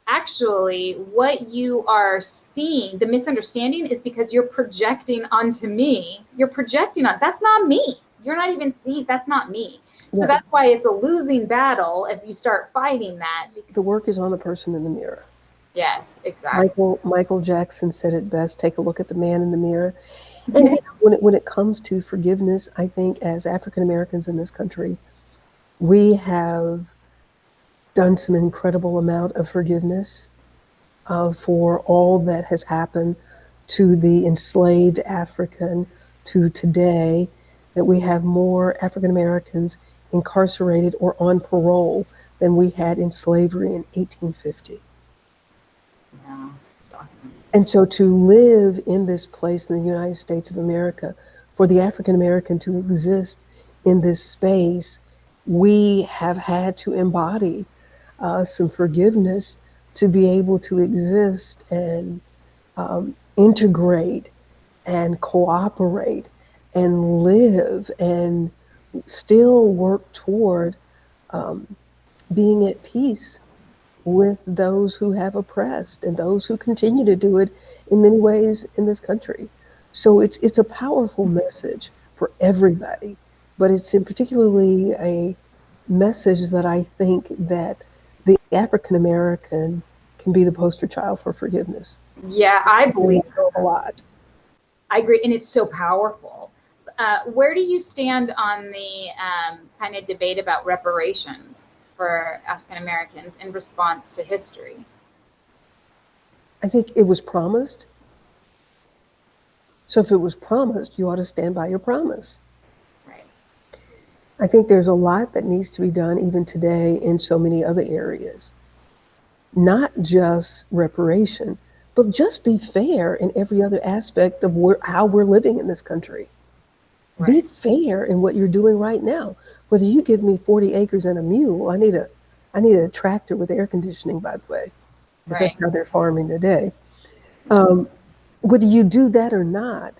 actually, what you are seeing, the misunderstanding is because you're projecting onto me. You're projecting on, that's not me. You're not even seeing, that's not me. So Yeah. that's why it's a losing battle if you start fighting that. The work is on the person in the mirror. Yes, exactly. Michael Jackson said it best. Take a look at the man in the mirror. And when it comes to forgiveness, I think as African Americans in this country, we have done some incredible amount of forgiveness for all that has happened to the enslaved African to today, that we have more African Americans incarcerated or on parole than we had in slavery in 1850. Yeah. And so to live in this place in the United States of America, for the African American to exist in this space, we have had to embody some forgiveness to be able to exist and integrate and cooperate and live and still work toward being at peace with those who have oppressed and those who continue to do it in many ways in this country. So it's a powerful message for everybody, but it's in particularly a message that I think that the African American can be the poster child for forgiveness. Yeah, I believe A lot. I agree, and it's so powerful. Where do you stand on the kind of debate about reparations for African Americans in response to history? I think it was promised. So if it was promised, you ought to stand by your promise. Right. I think there's a lot that needs to be done even today in so many other areas. Not just reparation, but just be fair in every other aspect of how we're living in this country. Be Right. fair in what you're doing right now. Whether you give me 40 acres and a mule, I need a tractor with air conditioning, by the way, because Right. that's how they're farming today. Whether you do that or not,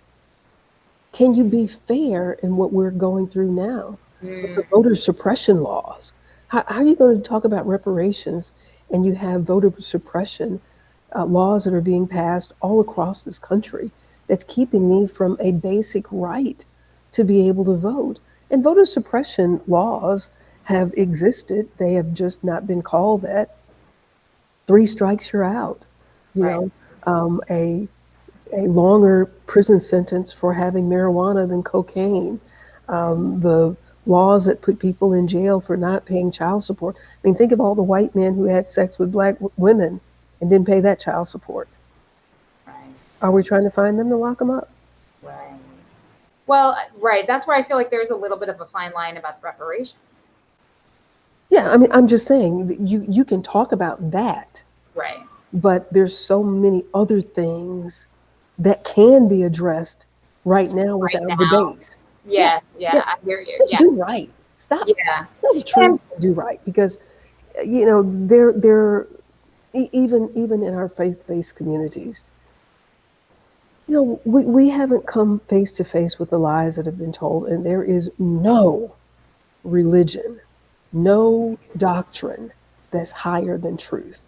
can you be fair in what we're going through now with the Mm, voter suppression laws? How are you going to talk about reparations and you have voter suppression laws that are being passed all across this country that's keeping me from a basic right to be able to vote? And voter suppression laws have existed, they have just not been called that. 3 strikes, you're out. You right. know, a longer prison sentence for having marijuana than cocaine. The laws that put people in jail for not paying child support. I mean, think of all the white men who had sex with black women and didn't pay that child support. Right. Are we trying to find them to lock them up? Right. Well, right. That's where I feel like there's a little bit of a fine line about the reparations. Yeah, I mean, I'm just saying that you can talk about that, Right. but there's so many other things that can be addressed right now Right without now. debate. Yeah, Yes. yeah. Yeah. I hear you. Just Yeah. do right. Stop. Yeah. Tell the truth. And Do right, because even in our faith-based communities, we haven't come face to face with the lies that have been told, and there is no religion, no doctrine that's higher than truth.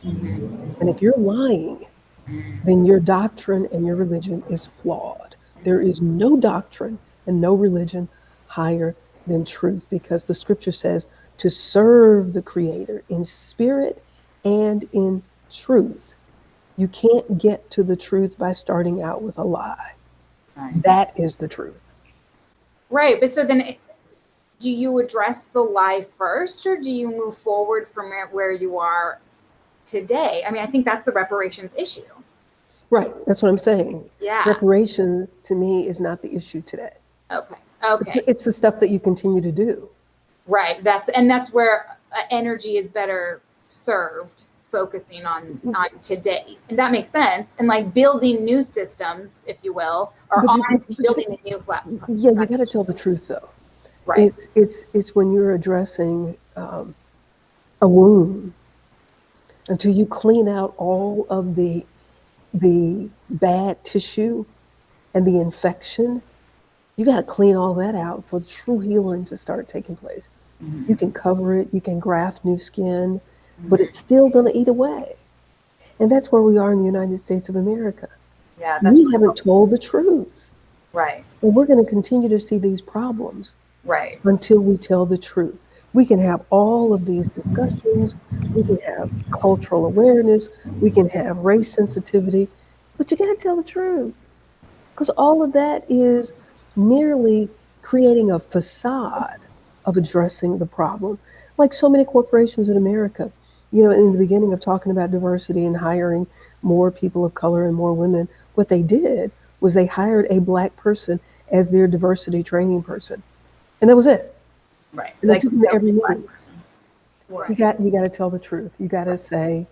And if you're lying, then your doctrine and your religion is flawed. There is no doctrine and no religion higher than truth, because the scripture says to serve the Creator in spirit and in truth. You can't get to the truth by starting out with a lie. right. That is the truth. Right. But so then do you address the lie first or do you move forward from where you are today? I mean, I think that's the reparations issue. Right. That's what I'm saying. Yeah. Reparation to me is not the issue today. Okay. Okay. It's the stuff that you continue to do. Right. That's where energy is better served focusing on today, and that makes sense. And like building new systems, if you will, or honestly building a new platform. Yeah, you got to tell the truth though. Right. It's when you're addressing a wound, until you clean out all of the bad tissue and the infection. You got to clean all that out for true healing to start taking place. Mm-hmm. You can cover it, you can graft new skin, but it's still going to eat away. And that's where we are in the United States of America. Yeah, that's We haven't told the truth. right. And we're going to continue to see these problems Right. until we tell the truth. We can have all of these discussions, we can have cultural awareness, we can have race sensitivity, but you got to tell the truth. Because all of that is merely creating a facade of addressing the problem. Like so many corporations in America, you know, in the beginning of talking about diversity and hiring more people of color and more women, what they did was they hired a Black person as their diversity training person. And that was it. Right. And they took them to every meeting. Right. You got to tell the truth. You got to say,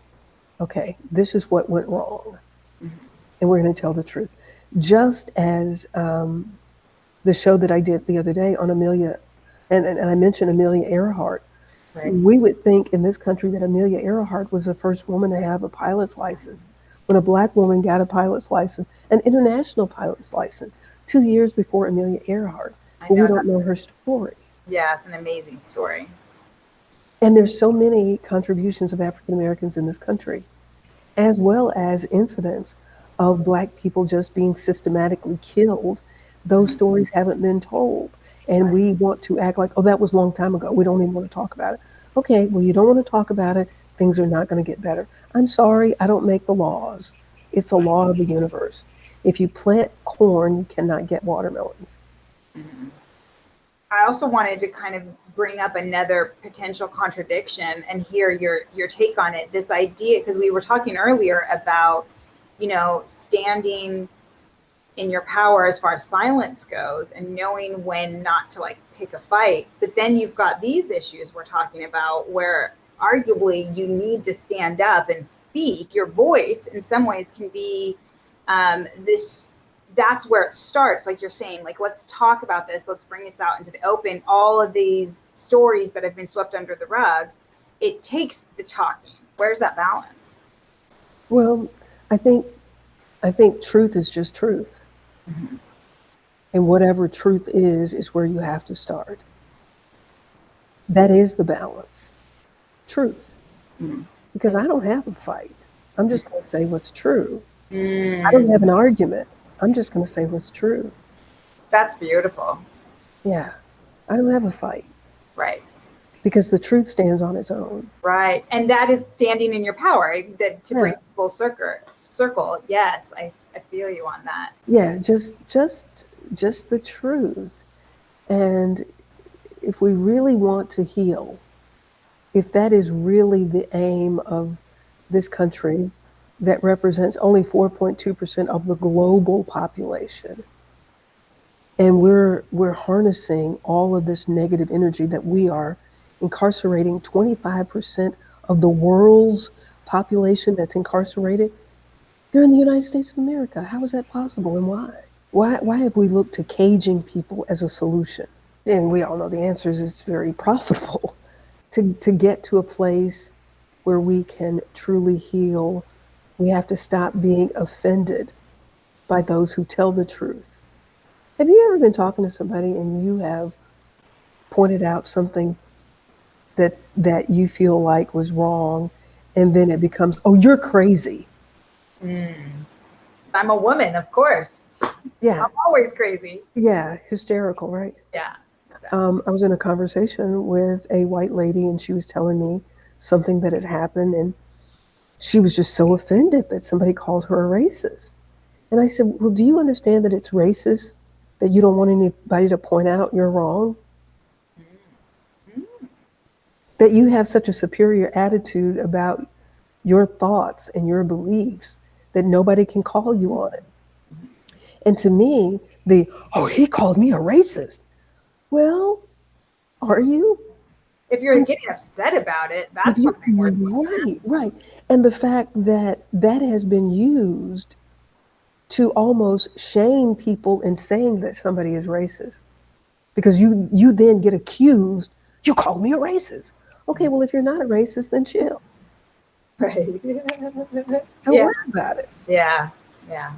okay, this is what went wrong. Mm-hmm. And we're going to tell the truth. Just as the show that I did the other day on Emileena, and I mentioned Amelia Earhart. Right. We would think in this country that Amelia Earhart was the first woman to have a pilot's license. When a Black woman got a pilot's license, an international pilot's license, 2 years before Amelia Earhart. But we don't know her story. Yeah, it's an amazing story. And there's so many contributions of African Americans in this country, as well as incidents of Black people just being systematically killed. Those stories haven't been told. And we want to act like, oh, that was a long time ago. We don't even want to talk about it. Okay, well, you don't want to talk about it. Things are not going to get better. I'm sorry, I don't make the laws. It's a law of the universe. If you plant corn, you cannot get watermelons. Mm-hmm. I also wanted to kind of bring up another potential contradiction and hear your take on it. This idea, because we were talking earlier about, you know, standing in your power as far as silence goes and knowing when not to like pick a fight. But then you've got these issues we're talking about where arguably you need to stand up and speak. Your voice in some ways can be that's where it starts. Like you're saying, like, let's talk about this. Let's bring this out into the open. All of these stories that have been swept under the rug, it takes the talking. Where's that balance? Well, I think truth is just truth. Mm-hmm. And whatever truth is where you have to start. That is the balance. Truth. Mm-hmm. Because I don't have a fight. I'm just going to say what's true. Mm. I don't have an argument. I'm just going to say what's true. That's beautiful. Yeah. I don't have a fight. Right. Because the truth stands on its own. Right. And that is standing in your power, that to bring full circle. Yes, I feel you on that. Yeah, just the truth. And if we really want to heal, if that is really the aim of this country that represents only 4.2% of the global population, and we're harnessing all of this negative energy that we are incarcerating 25% of the world's population that's incarcerated, they're in the United States of America. How is that possible and why? Why have we looked to caging people as a solution? And we all know the answer is it's very profitable to get to a place where we can truly heal. We have to stop being offended by those who tell the truth. Have you ever been talking to somebody and you have pointed out something that you feel like was wrong, and then it becomes, oh, you're crazy? I'm a woman, of course. Yeah. I'm always crazy. Yeah, hysterical, right? Yeah. Exactly. I was in a conversation with a white lady and she was telling me something that had happened, and she was just so offended that somebody called her a racist. And I said, well, do you understand that it's racist that you don't want anybody to point out you're wrong? Mm-hmm. That you have such a superior attitude about your thoughts and your beliefs that nobody can call you on it. And to me, he called me a racist. Well, are you? If you're getting upset about it, If that's you, something worth looking at. right. And the fact that that has been used to almost shame people in saying that somebody is racist, because you then get accused, you called me a racist. Okay, well, if you're not a racist, then chill. Right. Don't Yeah. worry about it. Yeah. Yeah.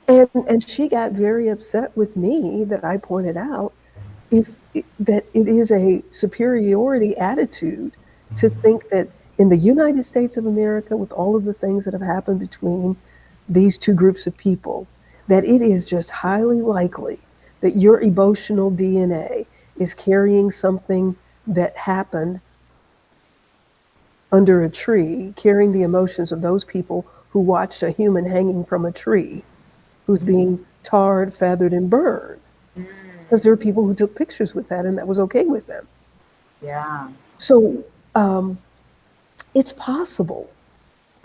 And she got very upset with me that I pointed out that it is a superiority attitude to think that in the United States of America, with all of the things that have happened between these two groups of people, that it is just highly likely that your emotional DNA is carrying something that happened under a tree, carrying the emotions of those people who watched a human hanging from a tree, who's being tarred, feathered, and burned. Because there are people who took pictures with that and that was okay with them. Yeah. So it's possible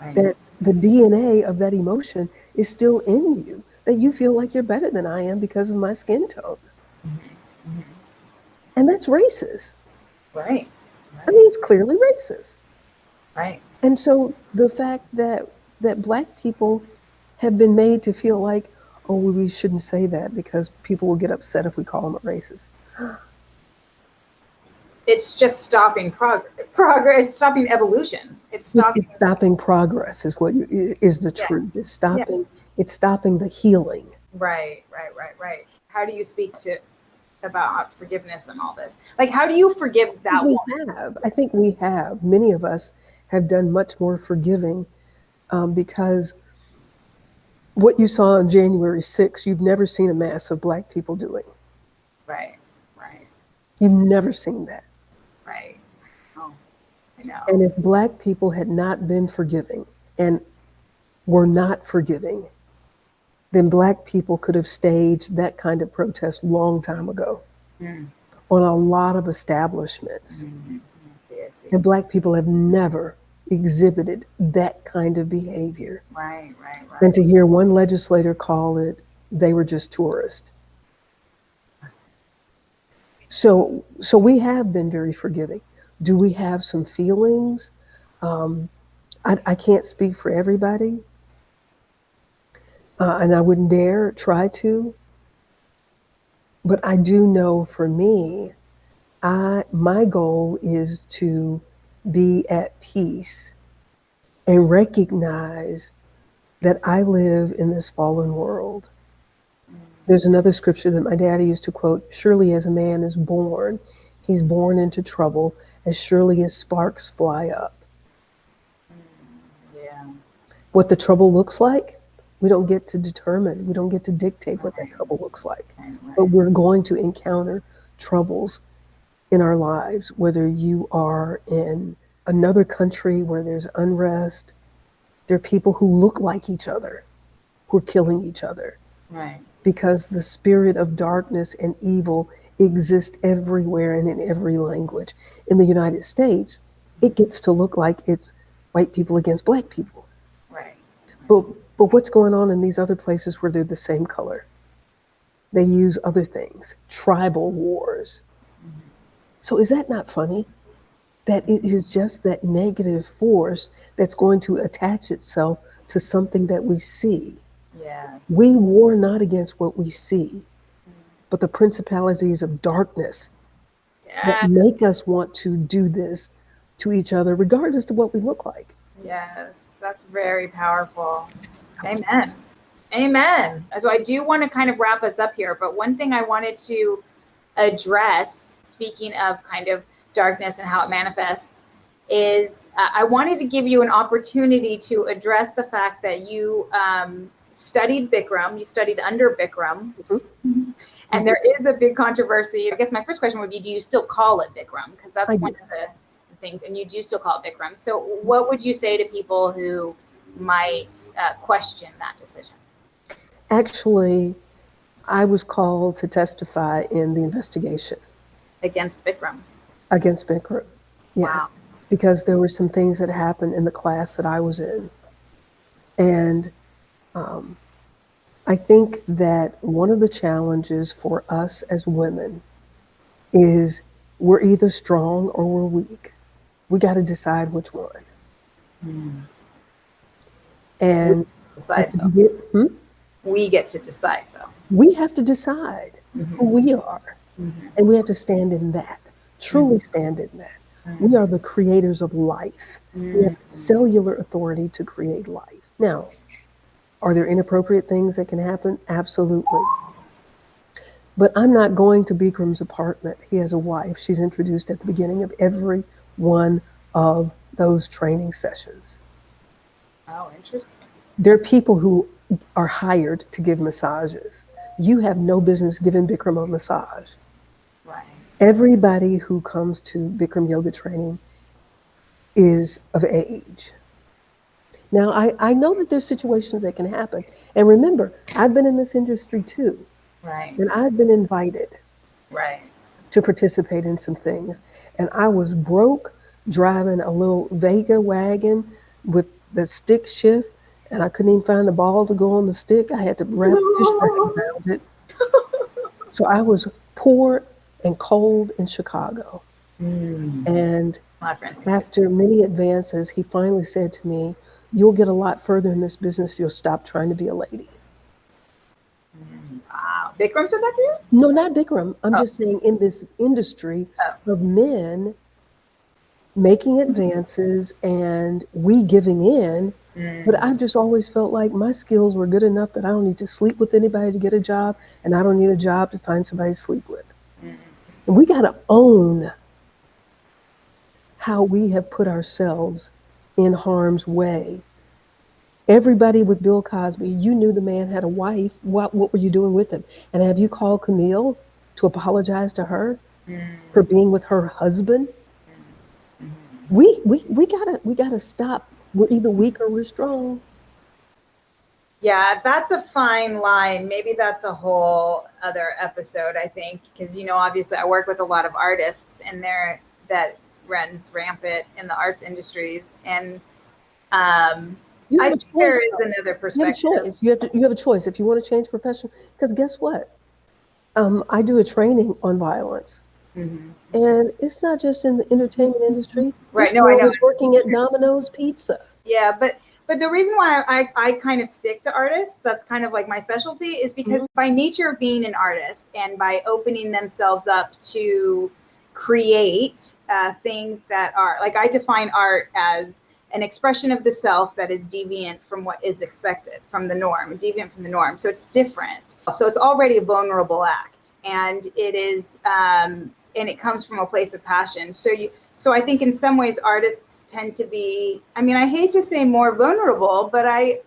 Right. that the DNA of that emotion is still in you, that you feel like you're better than I am because of my skin tone. And that's racist. Right. I mean, it's clearly racist. Right. And so the fact that Black people have been made to feel like, oh, we shouldn't say that because people will get upset if we call them a racist. It's just stopping progress, stopping evolution. It's stopping. It's stopping progress is what is the truth. It's stopping. It's stopping the healing. Right. How do you speak to about forgiveness and all this? Like, how do you forgive that woman? I think we have. Many of us have done much more forgiving because what you saw on January 6th, you've never seen a mass of Black people doing. Right. You've never seen that. Right. Oh, I know. And if Black people had not been forgiving and were not forgiving, then Black people could have staged that kind of protest long time ago on a lot of establishments. I see. And Black people have never exhibited that kind of behavior. Right. And to hear one legislator call it, they were just tourists. So we have been very forgiving. Do we have some feelings? I can't speak for everybody. And I wouldn't dare try to. But I do know for me, my goal is to be at peace and recognize that I live in this fallen world. There's another scripture that my daddy used to quote, surely as a man is born, he's born into trouble, as surely as sparks fly up. Yeah. What the trouble looks like, we don't get to determine, we don't get to dictate what that trouble looks like. But we're going to encounter troubles in our lives, whether you are in another country where there's unrest, there are people who look like each other, who are killing each other. Right. Because the spirit of darkness and evil exists everywhere and in every language. In the United States, it gets to look like it's white people against Black people. Right. But what's going on in these other places where they're the same color? They use other things, tribal wars. So is that not funny? That it is just that negative force that's going to attach itself to something that we see. Yeah. We war not against what we see, but the principalities of darkness that make us want to do this to each other, regardless of what we look like. Yes, that's very powerful. Amen. So I do want to kind of wrap us up here, but one thing I wanted to address, speaking of kind of darkness and how it manifests, is I wanted to give you an opportunity to address the fact that you studied Bikram, you studied under Bikram, and there is a big controversy. I guess my first question would be, do you still call it Bikram? Because that's one of the things, and you do still call it Bikram. So what would you say to people who might question that decision? Actually, I was called to testify in the investigation. Against Bikram? Against Bikram, yeah. Wow. Because there were some things that happened in the class that I was in. And I think that one of the challenges for us as women is we're either strong or we're weak. We got to decide which one. And at Decide the though. beginning, We get to decide though. we have to decide who we are. And we have to stand in that, truly stand in that. We are the creators of life. We have cellular authority to create life. Now, are there inappropriate things that can happen? Absolutely. But I'm not going to Bikram's apartment. He has a wife. She's introduced at the beginning of every one of those training sessions. Oh, interesting. There are people who are hired to give massages. You have no business giving Bikram a massage. Right. Everybody who comes to Bikram yoga training is of age. Now, I know that there's situations that can happen. And remember, I've been in this industry too. Right. And I've been invited Right. to participate in some things. And I was broke driving a little Vega wagon with the stick shift, and I couldn't even find the ball to go on the stick. I had to wrap a dish rack around it. So I was poor and cold in Chicago. And My friend. after many advances, he finally said to me, "You'll get a lot further in this business if you'll stop trying to be a lady." Wow. Bikram said that to you? No, not Bikram. I'm just saying in this industry of men making advances and we giving in. But I've just always felt like my skills were good enough that I don't need to sleep with anybody to get a job, and I don't need a job to find somebody to sleep with. And we got to own how we have put ourselves in harm's way. Everybody with Bill Cosby, you knew the man had a wife. What were you doing with him? And have you called Camille to apologize to her for being with her husband? We gotta stop. We're either weak or we're strong. Yeah, that's a fine line. Maybe that's a whole other episode, I think, because, obviously I work with a lot of artists and that runs rampant in the arts industries. And You have I a think there choice, is though. another You have a perspective. choice. You have a choice if you want to change profession. Because guess what? I do a training on violence. And it's not just in the entertainment industry. Right. This No, I girl know. was working at Domino's Pizza. Yeah, but the reason why I kind of stick to artists, that's kind of like my specialty, is because by nature of being an artist and by opening themselves up to create things that are, like, I define art as an expression of the self that is deviant from what is expected, from the norm, deviant from the norm. So it's different. So it's already a vulnerable act, and it is, and it comes from a place of passion. So I think in some ways artists tend to be, I hate to say more vulnerable, but I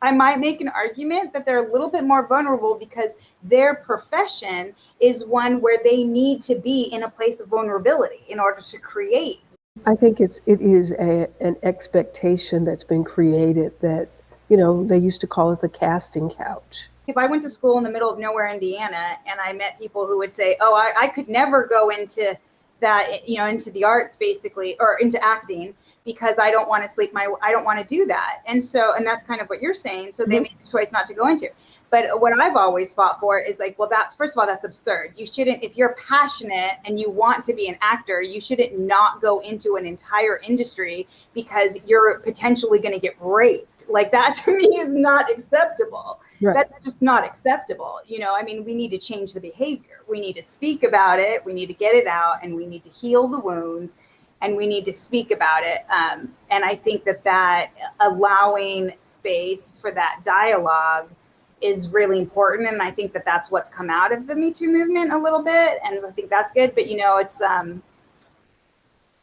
might make an argument that they're a little bit more vulnerable because their profession is one where they need to be in a place of vulnerability in order to create. I think it is an expectation that's been created that, they used to call it the casting couch. If I went to school in the middle of nowhere, Indiana, and I met people who would say, oh, I could never go into that, into the arts basically, or into acting, because I don't want to I don't want to do that. And that's kind of what you're saying. So they made the choice not to go into. But what I've always fought for is like, well, first of all, that's absurd. You shouldn't, if you're passionate and you want to be an actor, you shouldn't not go into an entire industry because you're potentially going to get raped. Like, that to me is not acceptable. Right. That's just not acceptable. We need to change the behavior. We need to speak about it. We need to get it out, and we need to heal the wounds, and we need to speak about it. And I think that allowing space for that dialogue is really important. And I think that that's what's come out of the Me Too movement a little bit. And I think that's good. But,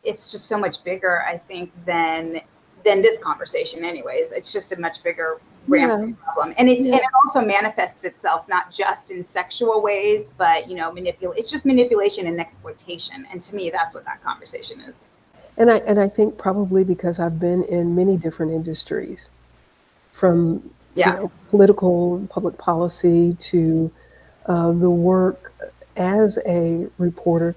it's just so much bigger, I think, than this conversation anyways. It's just a much bigger rampant problem. And it also manifests itself not just in sexual ways, but, it's just manipulation and exploitation. And to me, that's what that conversation is. And I think probably because I've been in many different industries, from political, public policy to the work as a reporter,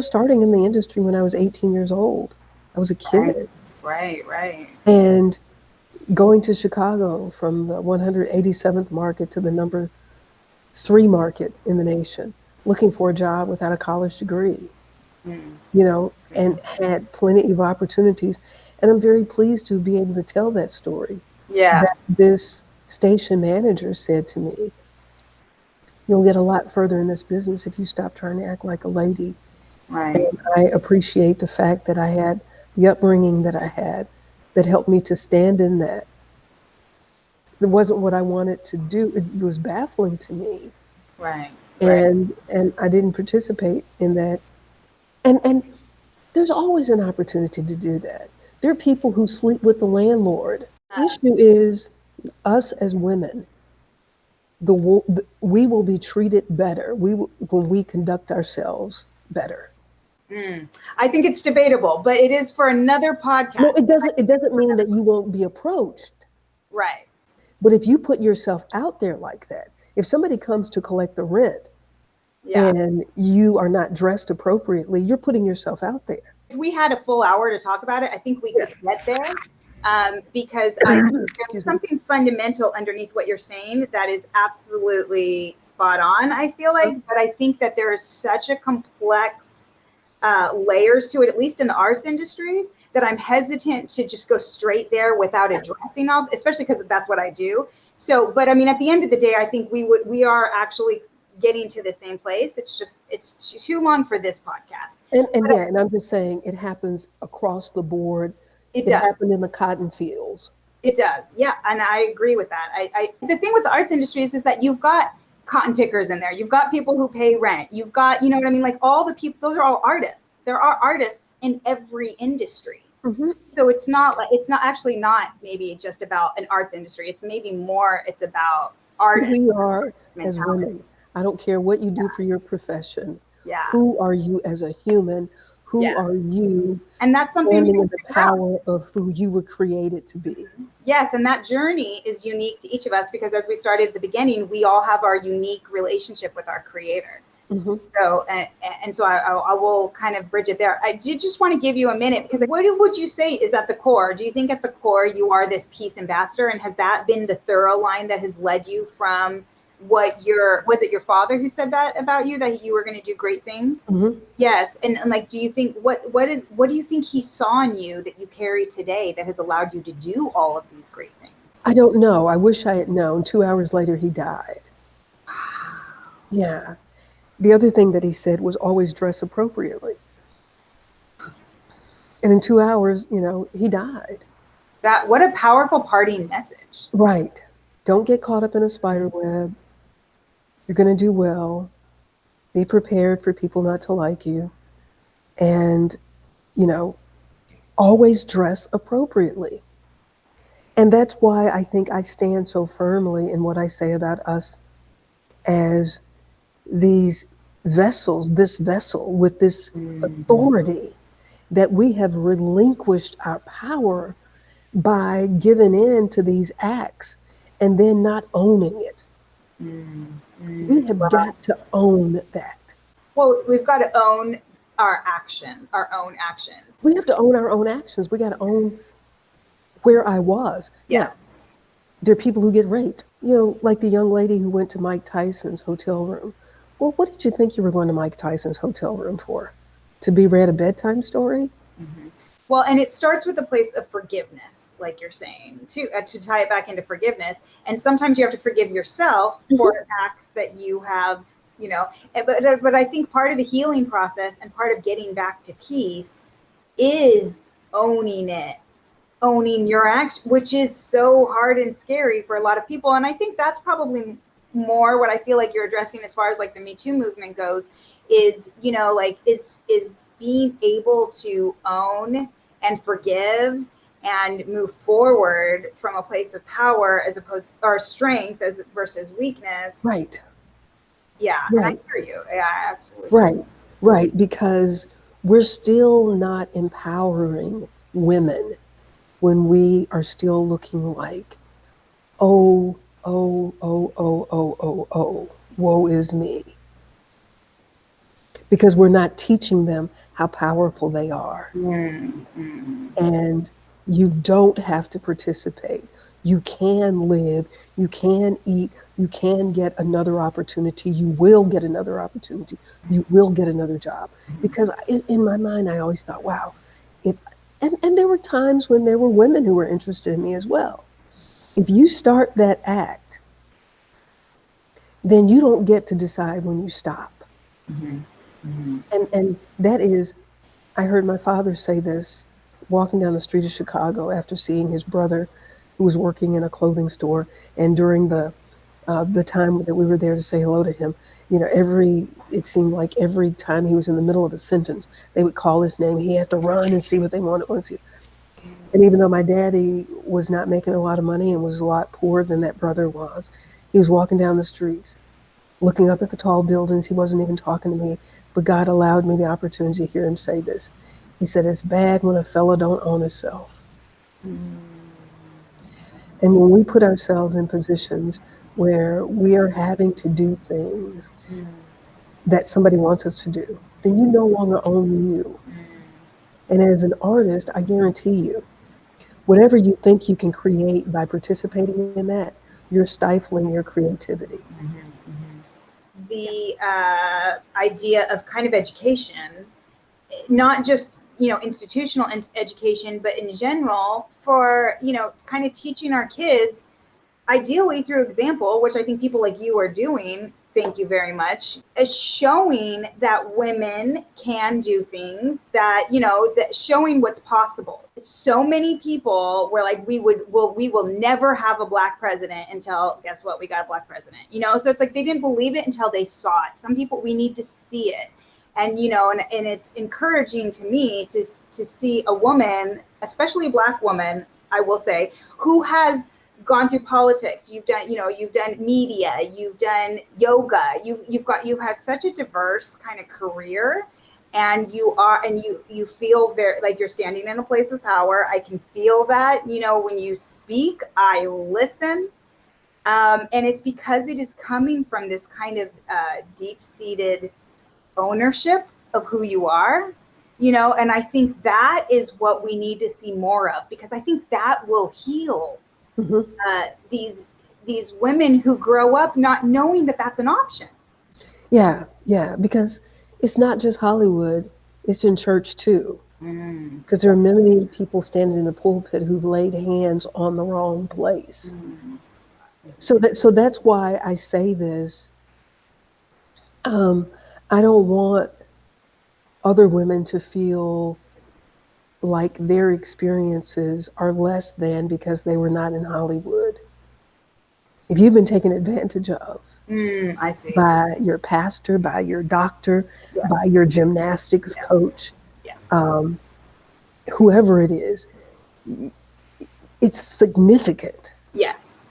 starting in the industry when I was 18 years old. I was a kid. Right. And going to Chicago from the 187th market to the number 3 market in the nation, looking for a job without a college degree, and had plenty of opportunities. And I'm very pleased to be able to tell that story. Yeah. That this station manager said to me, "You'll get a lot further in this business if you stop trying to act like a lady." Right. And I appreciate the fact that I had the upbringing that I had that helped me to stand in that. It wasn't what I wanted to do. It was baffling to me. Right. Right. And I didn't participate in that. And there's always an opportunity to do that. There are people who sleep with the landlord. The issue is us as women. We will be treated better. When we conduct ourselves better. I think it's debatable, but it is for another podcast. No, it doesn't. It doesn't mean that you won't be approached. Right. But if you put yourself out there like that, if somebody comes to collect the rent and you are not dressed appropriately, you're putting yourself out there. If we had a full hour to talk about it, I think we could get there. Because I think there's something fundamental underneath what you're saying that is absolutely spot on, I feel like. But I think that there is such a complex layers to it, at least in the arts industries, that I'm hesitant to just go straight there without addressing all, especially because that's what I do. So, but I mean, at the end of the day, I think we are actually getting to the same place. It's too long for this podcast. And I'm just saying it happens across the board. It happened in the cotton fields. It does. Yeah. And I agree with that. The thing with the arts industries is that you've got cotton pickers in there. You've got people who pay rent. You've got, you know what I mean? Like all the people, those are all artists. There are artists in every industry. So it's not actually not maybe just about an arts industry. It's maybe more, it's about artists. We are as women. I don't care what you do for your profession. Yeah. Who are you as a human? Who are you? And that's something standing in the power of who you were created to be. Yes, and that journey is unique to each of us because as we started at the beginning, we all have our unique relationship with our creator. So, and so I will kind of bridge it there. I did just want to give you a minute because what would you say is at the core? Do you think at the core you are this peace ambassador? And has that been the thorough line that has led you from was it your father who said that about you, that you were going to do great things? Yes. And like, do you think, what do you think he saw in you that you carry today that has allowed you to do all of these great things? I don't know. I wish I had known. 2 hours later, he died. Yeah. The other thing that he said was always dress appropriately. And in 2 hours, he died. What a powerful parting message. Right. Don't get caught up in a spider web. You're going to do well. Be prepared for people not to like you. And, always dress appropriately. And that's why I think I stand so firmly in what I say about us as these vessels, this vessel with this authority, that we have relinquished our power by giving in to these acts and then not owning it. We have got to own that. Well, we've got to own our own actions. We have to own our own actions. We got to own where I was. Yes. Yeah. There are people who get raped, like the young lady who went to Mike Tyson's hotel room. Well, what did you think you were going to Mike Tyson's hotel room for? To be read a bedtime story? Well, and it starts with a place of forgiveness, like you're saying, to tie it back into forgiveness. And sometimes you have to forgive yourself for acts that you have, but I think part of the healing process and part of getting back to peace is owning it, owning your act, which is so hard and scary for a lot of people. And I think that's probably more what I feel like you're addressing as far as like the Me Too movement goes is, is being able to own and forgive and move forward from a place of power as opposed or strength versus weakness. Right. Yeah. Right. I hear you. Yeah, absolutely. Right. Because we're still not empowering women when we are still looking like, oh, woe is me. Because we're not teaching them how powerful they are. And You don't have to participate. You can live, you can eat, you can get another opportunity. You will get another opportunity. You will get another job. Because in my mind, I always thought, wow, if, and there were times when there were women who were interested in me as well. If you start that act, then you don't get to decide when you stop. Mm-hmm. Mm-hmm. And that is, I heard my father say this walking down the street of Chicago after seeing his brother who was working in a clothing store. And during the time that we were there to say hello to him, it seemed like every time he was in the middle of a sentence, they would call his name. He had to run and see what they wanted to see. And even though my daddy was not making a lot of money and was a lot poorer than that brother was, he was walking down the streets, looking up at the tall buildings. He wasn't even talking to me, but God allowed me the opportunity to hear him say this. He said, "It's bad when a fella don't own himself." And when we put ourselves in positions where we are having to do things that somebody wants us to do, then you no longer own you. And as an artist, I guarantee you, whatever you think you can create by participating in that, you're stifling your creativity. The idea of kind of education, not just institutional education, but in general for kind of teaching our kids, ideally through example, which I think people like you are doing. Thank you very much. Is showing that women can do things, that that showing what's possible. So many people were like, we will never have a Black president until, guess what, we got a Black president. So it's like they didn't believe it until they saw it. Some people, we need to see it. And and it's encouraging to me to see a woman, especially a Black woman, I will say, who has gone through politics. You've done media, you've done yoga, you have such a diverse kind of career, and you feel very like you're standing in a place of power. I can feel that when you speak, I listen. And it's because it is coming from this kind of deep-seated ownership of who you are, and I think that is what we need to see more of, because I think that will heal these women who grow up not knowing that that's an option. Yeah, because it's not just Hollywood, it's in church too. Because there are many people standing in the pulpit who've laid hands on the wrong place. So that's why I say this. I don't want other women to feel like their experiences are less than because they were not in Hollywood. If you've been taken advantage of I see. by your pastor, by your doctor, by your gymnastics coach, whoever it is, it's significant. Yes.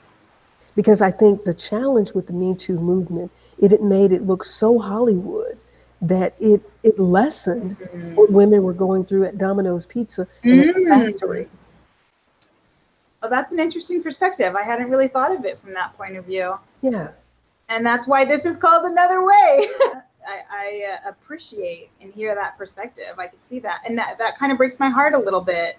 Because I think the challenge with the Me Too movement, it made it look so Hollywood that it lessened what women were going through at Domino's Pizza and at the factory. Oh, that's an interesting perspective. I hadn't really thought of it from that point of view. Yeah. And that's why this is called Another Way. I appreciate and hear that perspective. I could see that. And that kind of breaks my heart a little bit,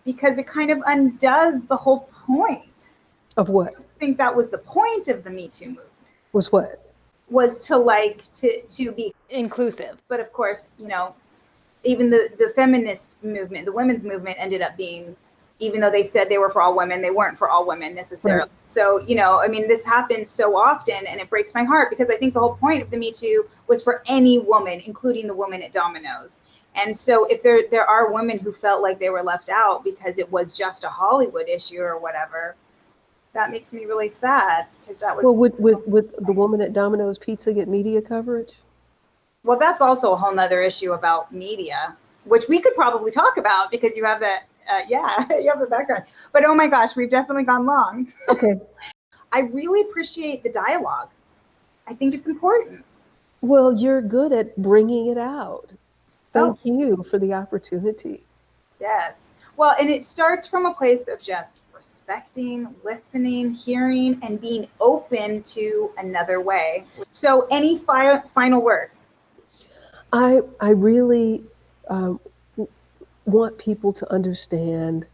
because it kind of undoes the whole point. Of what? I think that was the point of the Me Too movement. Was what? Was to be inclusive. But of course, even the feminist movement, the women's movement ended up being, even though they said they were for all women, they weren't for all women necessarily. Right. So, this happens so often, and it breaks my heart, because I think the whole point of the Me Too was for any woman, including the woman at Domino's. And so if there are women who felt like they were left out because it was just a Hollywood issue or whatever, that makes me really sad, because that was... Well, would the woman at Domino's Pizza get media coverage? Well, that's also a whole nother issue about media, which we could probably talk about, because you have that, you have the background. But oh my gosh, we've definitely gone long. Okay. I really appreciate the dialogue. I think it's important. Well, you're good at bringing it out. Thank you for the opportunity. Yes. Well, and it starts from a place of just respecting, listening, hearing, and being open to another way. So any final words? I really want people to understand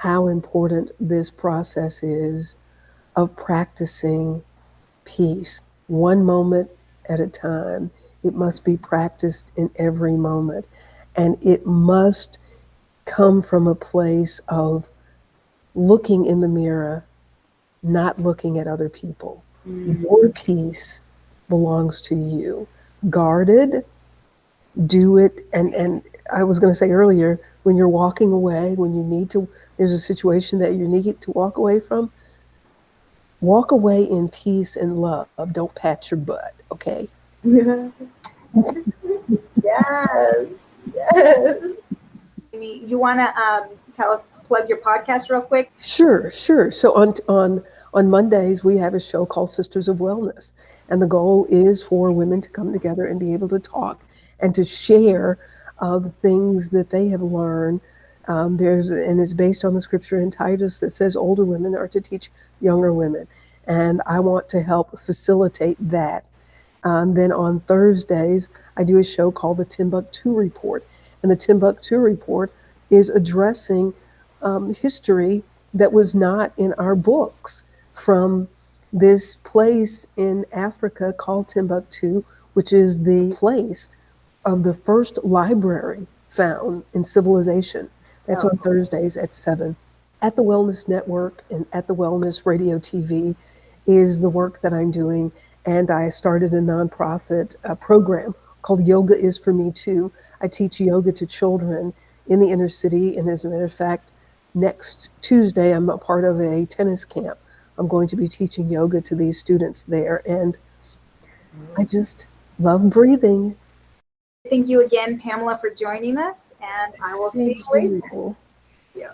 how important this process is of practicing peace, one moment at a time. It must be practiced in every moment. And it must come from a place of looking in the mirror, not looking at other people. Your peace belongs to you. Guarded, do it. And I was going to say earlier, when you're walking away, when you need to, there's a situation that you need to walk away from, walk away in peace and love. Don't pat your butt, okay? Yes. Yes. You want to tell us, plug your podcast real quick? Sure, sure. So on Mondays we have a show called Sisters of Wellness, and the goal is for women to come together and be able to talk and to share the things that they have learned. And it's based on the scripture in Titus that says older women are to teach younger women, and I want to help facilitate that. Then on Thursdays, I do a show called the Timbuktu Report. And the Timbuktu Report is addressing history that was not in our books from this place in Africa called Timbuktu, which is the place of the first library found in civilization. That's on Thursdays at 7. At the Wellness Network and At the Wellness Radio TV is the work that I'm doing. And I started a nonprofit program called Yoga is for Me Too. I teach yoga to children in the inner city. And as a matter of fact, next Tuesday, I'm a part of a tennis camp. I'm going to be teaching yoga to these students there. And I just love breathing. Thank you again, Pamela, for joining us. And I will see you later. You. Yeah.